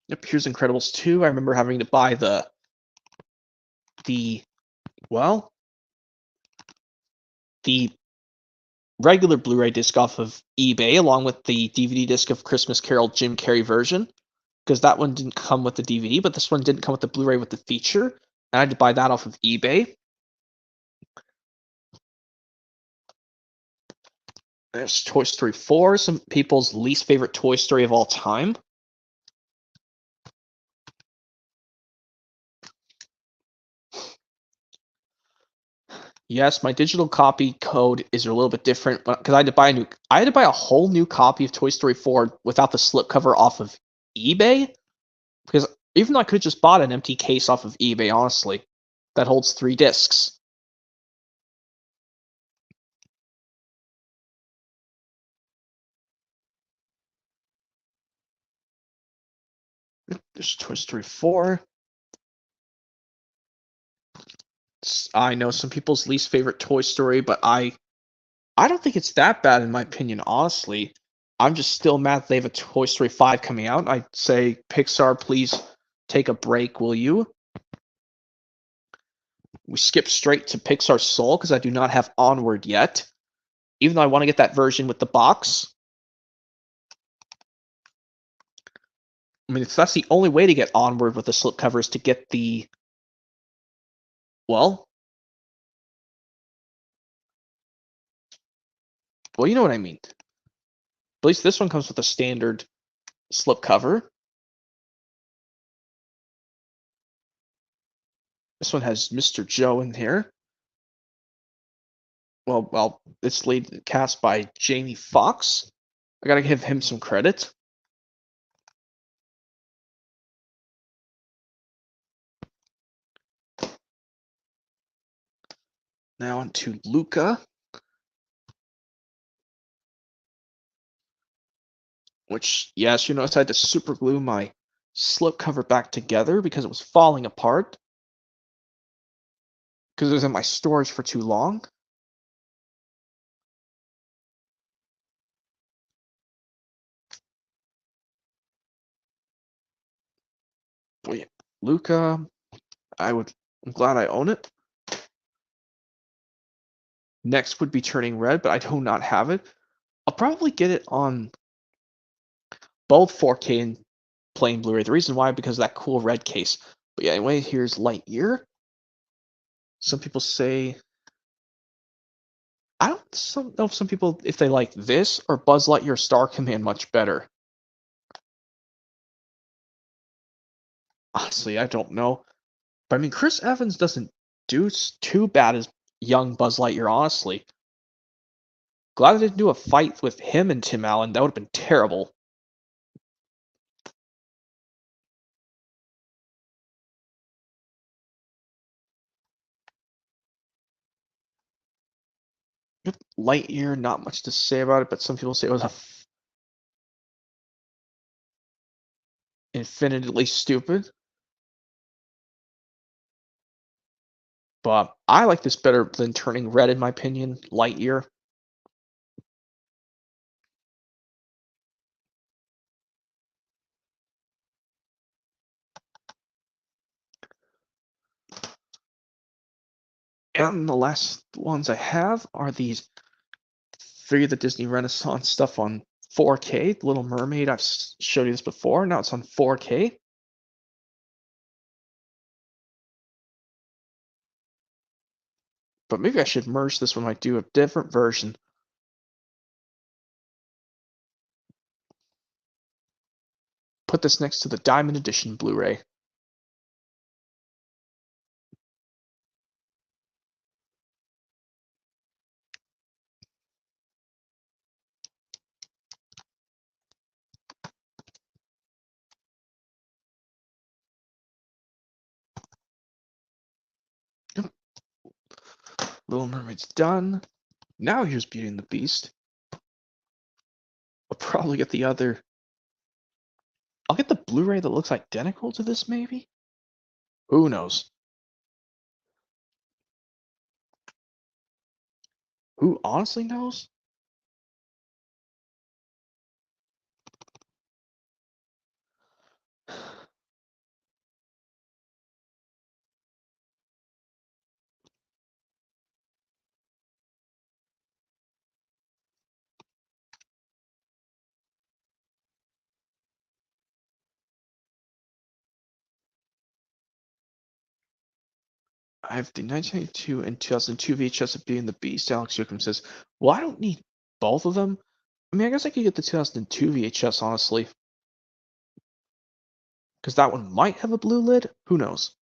Yep, here's Incredibles 2. I remember having to buy the regular Blu-ray disc off of eBay, along with the DVD disc of Christmas Carol Jim Carrey version, because that one didn't come with the DVD, but this one didn't come with the Blu-ray with the feature, and I had to buy that off of eBay. There's Toy Story 4, some people's least favorite Toy Story of all time. Yes, my digital copy code is a little bit different because I had to buy a whole new copy of Toy Story 4 without the slipcover off of eBay. Because even though I could have just bought an empty case off of eBay, honestly, that holds 3 discs. There's Toy Story 4. I know some people's least favorite Toy Story, but I don't think it's that bad in my opinion, honestly. I'm just still mad that they have a Toy Story 5 coming out. I'd say, Pixar, please take a break, will you? We skip straight to Pixar Soul because I do not have Onward yet. Even though I want to get that version with the box. I mean, that's the only way to get Onward with the slipcover is to get the... Well, you know what I mean. At least this one comes with a standard slipcover. This one has Mr. Joe in here. Well, it's lead cast by Jamie Foxx. I gotta give him some credit. Now on to Luca. Which, yes, you notice I had to super glue my slipcover back together because it was falling apart. Because it was in my storage for too long. Wait, Luca, I'm glad I own it. Next would be Turning Red, but I do not have it. I'll probably get it on both 4K and plain Blu-ray. The reason why, because of that cool red case. But yeah, anyway, here's Lightyear. Some people say... I don't know if some people, if they like this or Buzz Lightyear Star Command much better. Honestly, I don't know. But I mean, Chris Evans doesn't do too bad as young Buzz Lightyear, honestly. Glad I didn't do a fight with him and Tim Allen. That would have been terrible. Lightyear, not much to say about it, but some people say it was infinitely stupid. But I like this better than Turning Red, in my opinion. Lightyear. And the last ones I have are these Figure the Disney Renaissance stuff on 4K. Little Mermaid, I've showed you this before. Now it's on 4K. But maybe I should merge this when I do a different version. Put this next to the Diamond Edition Blu-ray. Yep. Little Mermaid's done. Now here's Beauty and the Beast. I'll probably get the other. I'll get the Blu-ray that looks identical to this, maybe? Who knows? Who honestly knows? I have the 1992 and 2002 VHS of Beauty and the Beast. Alex Yookum says, well, I don't need both of them. I mean, I guess I could get the 2002 VHS, honestly. Because that one might have a blue lid. Who knows?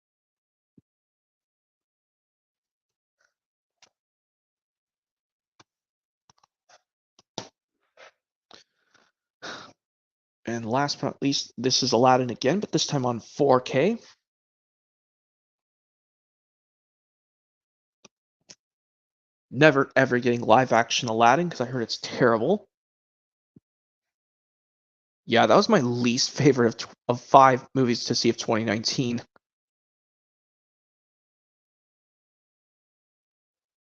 And last but not least, this is Aladdin again, but this time on 4K. Never ever getting live action Aladdin because I heard it's terrible. Yeah, that was my least favorite of 5 movies to see of 2019.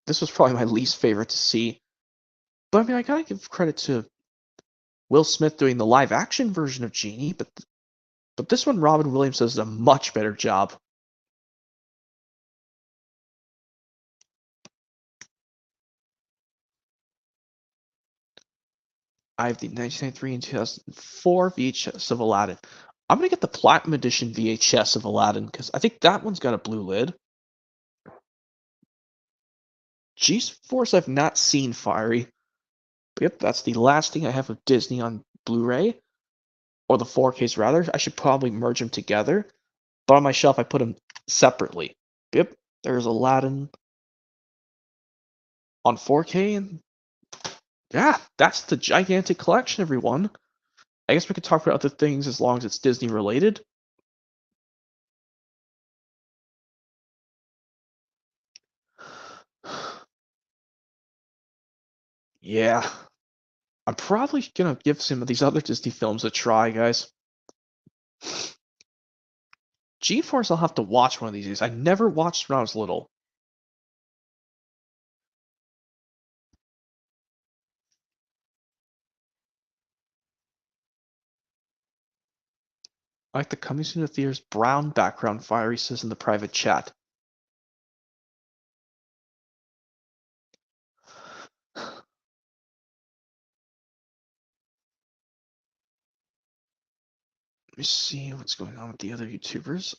This was probably my least favorite to see. But I mean, I gotta give credit to Will Smith doing the live action version of Genie, but this one Robin Williams does a much better job. I have the 1993 and 2004 VHS of Aladdin. I'm gonna get the Platinum Edition VHS of Aladdin because I think that one's got a blue lid. G-Force I've not seen Fiery. But yep, that's the last thing I have of Disney on Blu-ray, or the 4Ks rather. I should probably merge them together, but on my shelf I put them separately. Yep, there's Aladdin on 4K, and yeah, that's the gigantic collection, everyone. I guess we could talk about other things as long as it's Disney related. Yeah, I'm probably gonna give some of these other Disney films a try, guys. G-Force I'll have to watch one of these days. I never watched when I was little. I like the coming soon to theaters brown background Fiery says in the private chat. Let me see what's going on with the other YouTubers.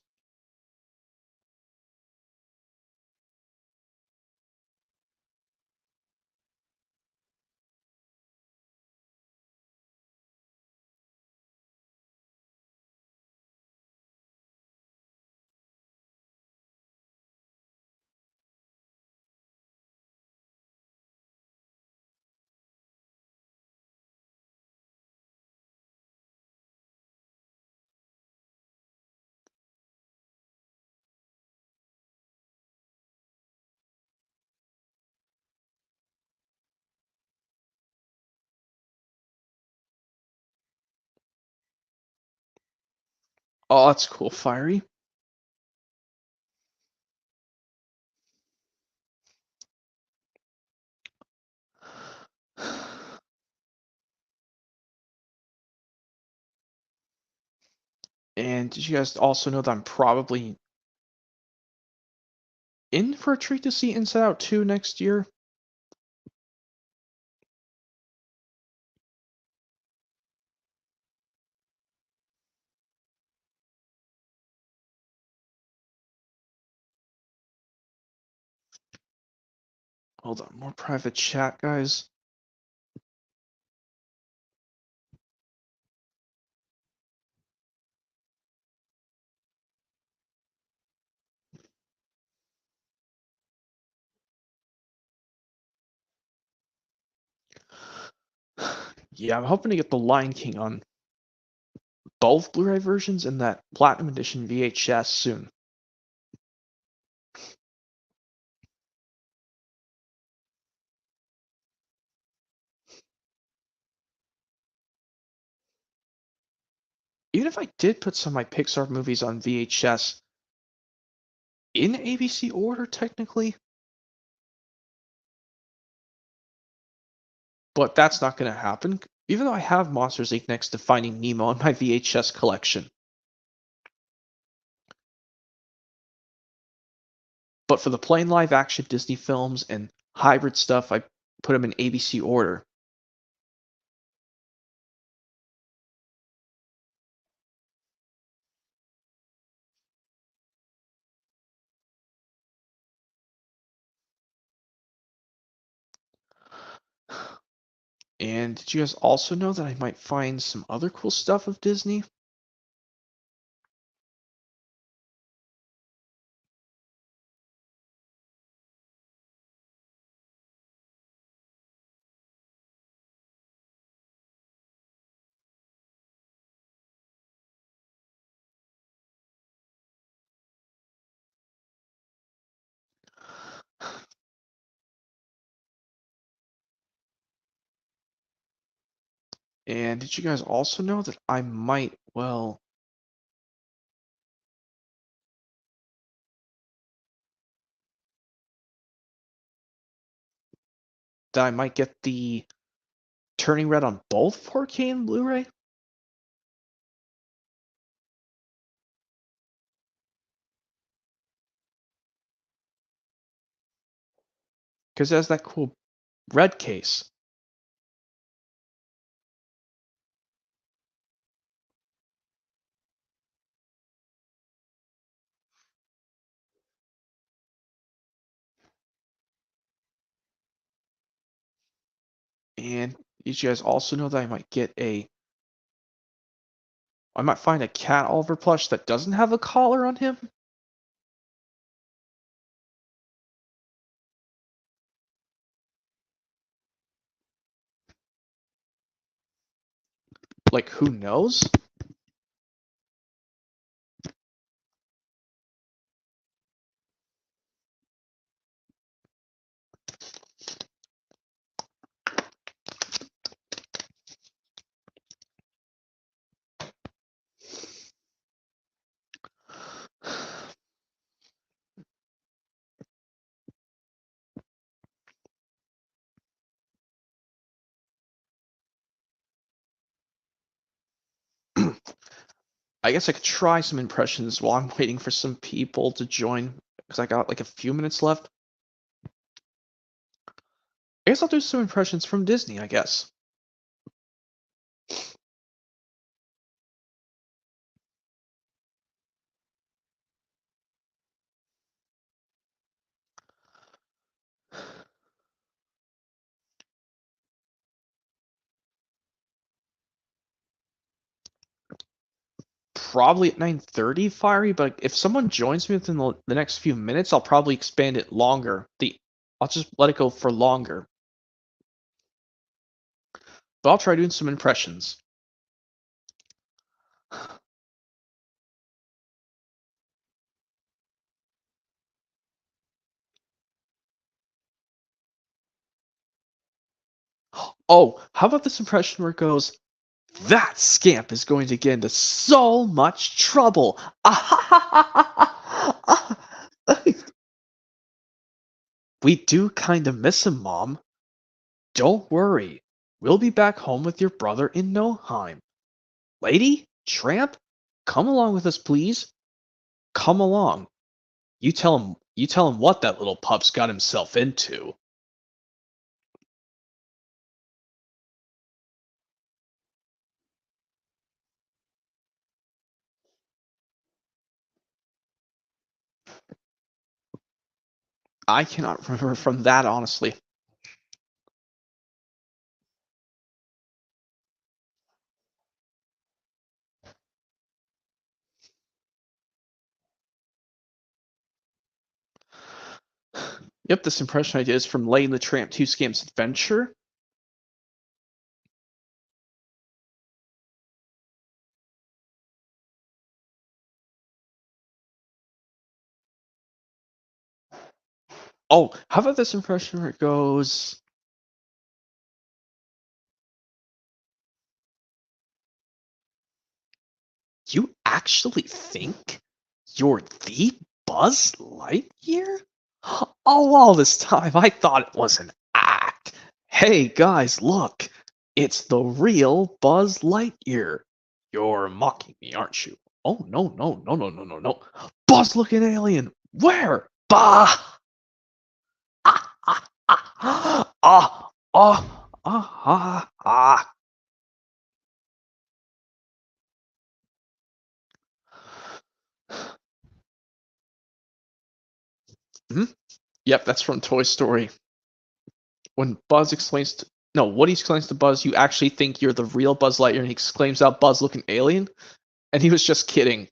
Oh, that's cool, Fiery. And did you guys also know that I'm probably in for a treat to see Inside Out 2 next year? Hold on, more private chat, guys. Yeah, I'm hoping to get the Lion King on both Blu-ray versions and that Platinum Edition VHS soon. Even if I did put some of my Pixar movies on VHS in ABC order, technically, but that's not going to happen, even though I have Monsters Inc. next to Finding Nemo in my VHS collection. But for the plain live-action Disney films and hybrid stuff, I put them in ABC order. And did you guys also know that I might find some other cool stuff of Disney? And did you guys also know that I might, well, that I might get the Turning Red on both 4K and Blu-ray? Because it has that cool red case. And did you guys also know that I might find a Cat Oliver plush that doesn't have a collar on him? Like, who knows? I guess I could try some impressions while I'm waiting for some people to join, because I got like a few minutes left. I guess I'll do some impressions from Disney, I guess. Probably at 9:30, Fiery, but if someone joins me within the next few minutes, I'll probably expand it longer. I'll just let it go for longer. But I'll try doing some impressions. Oh, how about this impression where it goes, That scamp is going to get into so much trouble. We do kind of miss him, Mom. Don't worry. We'll be back home with your brother in no time. Lady? Tramp? Come along with us, please. Come along. You tell him what that little pup's got himself into. I cannot remember from that, honestly. Yep, this impression I did is from Lady and the Tramp 2 Scamp's Adventure. Oh, how about this impression where it goes... You actually think you're the Buzz Lightyear? Oh, all this time I thought it was an act. Hey guys, look. It's the real Buzz Lightyear. You're mocking me, aren't you? Oh, no, no, no, no, no, no, no. Buzz looking alien. Where? Bah! Ah, ah, ah, ah, ah, ah, ah. Hmm? Yep, that's from Toy Story. When Buzz explains to no, Woody explains to Buzz, you actually think you're the real Buzz Lightyear, and he exclaims out Buzz looking alien, and he was just kidding.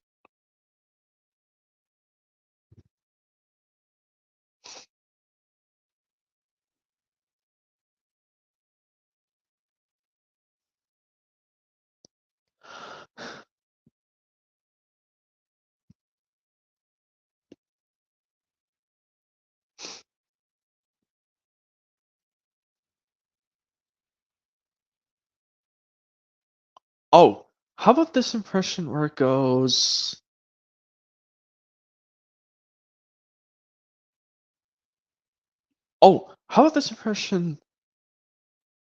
Oh, how about this impression where it goes? Oh, how about this impression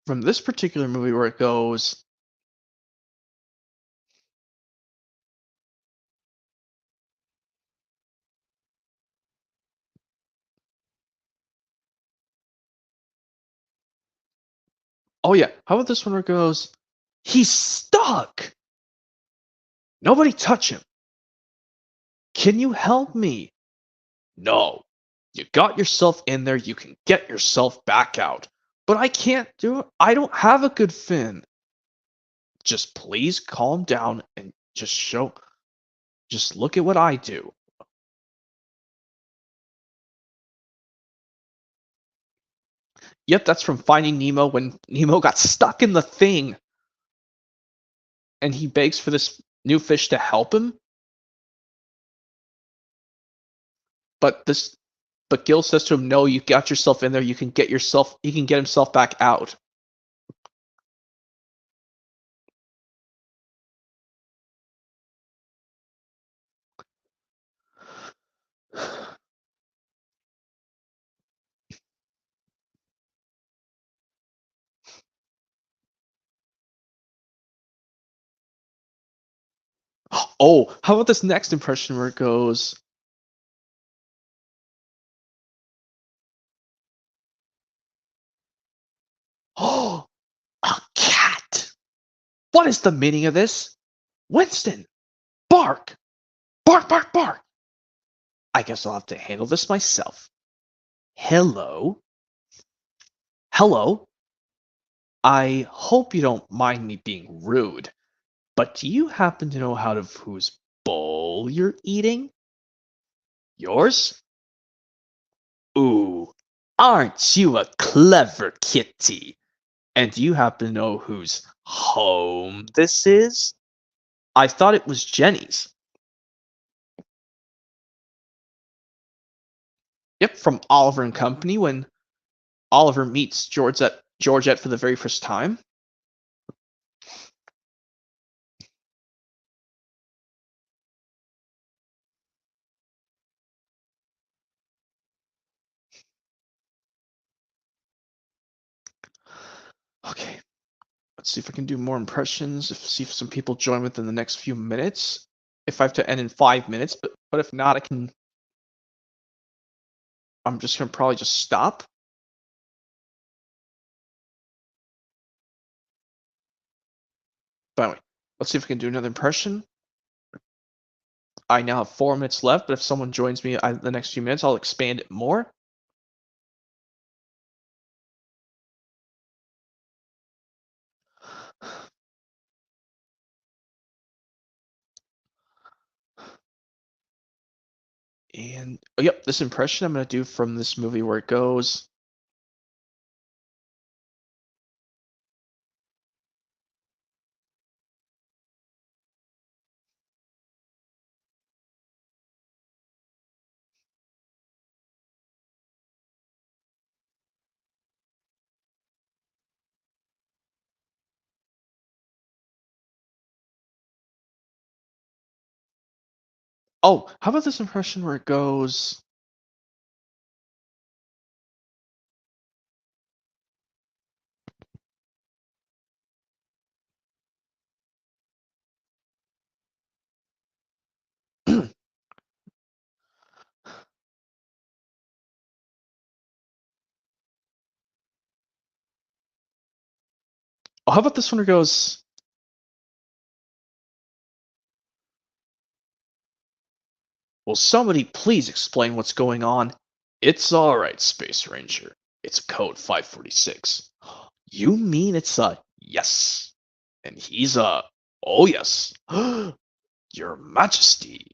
from this particular movie where it goes? Oh yeah, how about this one where it goes? He's stuck. Nobody touch him. Can you help me? No. You got yourself in there, you can get yourself back out. But I can't do it. I don't have a good fin. Just please calm down and just look at what I do. Yep, that's from Finding Nemo when Nemo got stuck in the thing and he begs for this new fish to help him. But this but Gil says to him, "No, you got yourself in there. He can get himself back out." Oh, how about this next impression where it goes, "Oh, a cat. What is the meaning of this? Winston, bark. Bark, bark, bark. I guess I'll have to handle this myself. Hello. Hello. I hope you don't mind me being rude, but do you happen to know whose bowl you're eating? Yours? Ooh, aren't you a clever kitty? And do you happen to know whose home this is? I thought it was Jenny's. Yep, from Oliver and Company when Oliver meets Georgette for the very first time. Let's see if I can do more impressions. See if some people join within the next few minutes. If I have to end in 5 minutes, but if not, I'm just gonna probably just stop. But anyway, let's see if I can do another impression. I now have 4 minutes left, but if someone joins me in the next few minutes, I'll expand it more. And oh, yep, this impression I'm gonna do from this movie where it goes. Oh, how about this impression where it goes? Oh, how about this one where it goes? Will somebody please explain what's going on? It's all right, Space Ranger. It's code 546. You mean it's a yes? And he's a oh yes. Your Majesty.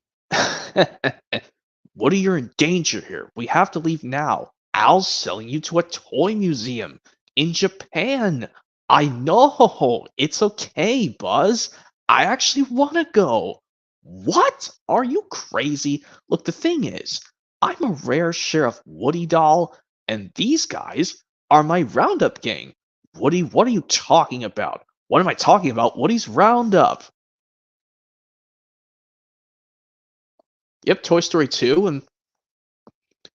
What are you in danger here? We have to leave now. Al's selling you to a toy museum in Japan. I know. It's okay, Buzz. I actually want to go. What? Are you crazy? Look, the thing is, I'm a rare Sheriff Woody doll, and these guys are my Roundup gang. Woody, what are you talking about? What am I talking about? Woody's Roundup. Yep, Toy Story 2, and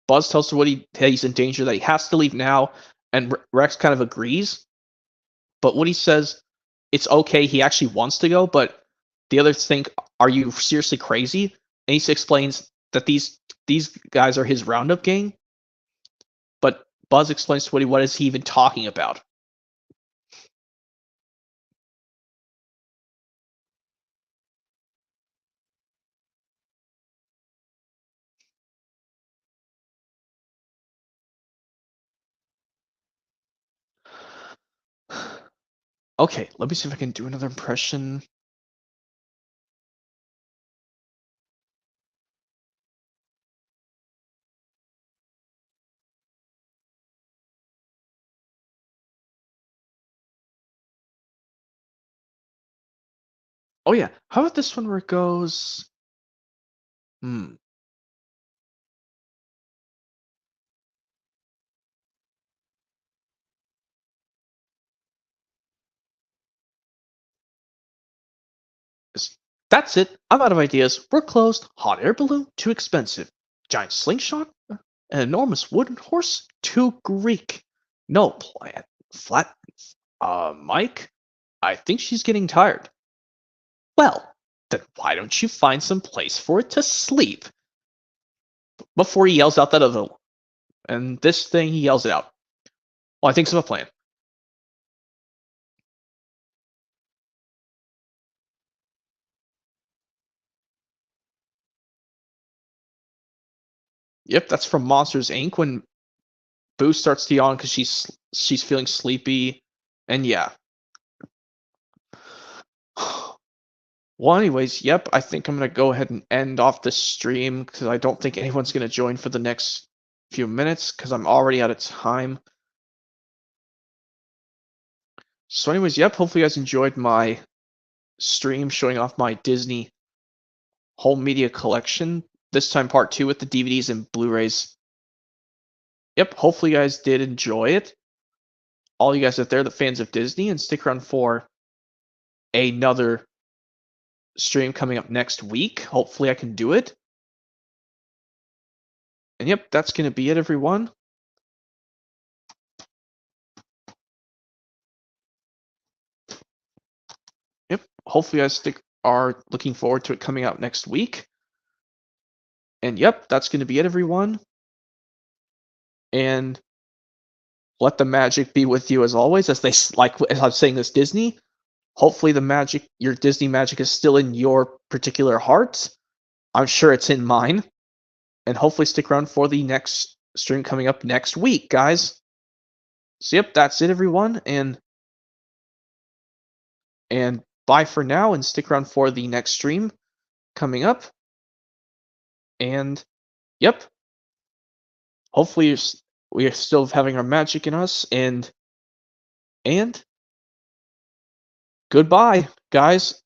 Buzz tells Woody that he's in danger, that he has to leave now, and Rex kind of agrees. But Woody says it's okay, he actually wants to go, but the others think, are you seriously crazy? And he explains that these guys are his Roundup gang, but Buzz explains to Woody what is he even talking about. Okay, let me see if I can do another impression. Oh yeah, how about this one where it goes? Hmm. That's it. I'm out of ideas. We're closed. Hot air balloon? Too expensive. Giant slingshot? An enormous wooden horse? Too Greek. No plant. Flat. Mike? I think she's getting tired. Well, then why don't you find some place for it to sleep? Before he yells out that other one. And this thing, he yells it out. Well, I think it's a plan. Yep, that's from Monsters Inc. when Boo starts to yawn because she's feeling sleepy. And yeah. Well, anyways, yep, I think I'm going to go ahead and end off this stream because I don't think anyone's going to join for the next few minutes because I'm already out of time. So anyways, yep, hopefully you guys enjoyed my stream showing off my Disney home media collection. This time part 2 with the DVDs and Blu-rays. Yep, hopefully you guys did enjoy it. All you guys out there, the fans of Disney, and stick around for another stream coming up next week. Hopefully I can do it. And yep, that's going to be it, everyone. hopefully you guys are looking forward to it coming out next week. And yep, that's going to be it, everyone. And let the magic be with you as always. As I'm saying this, Disney. Hopefully your Disney magic is still in your particular heart. I'm sure it's in mine. And hopefully stick around for the next stream coming up next week, guys. So yep, that's it, everyone. And bye for now, and stick around for the next stream coming up. And yep, hopefully we are still having our magic in us. And goodbye, guys.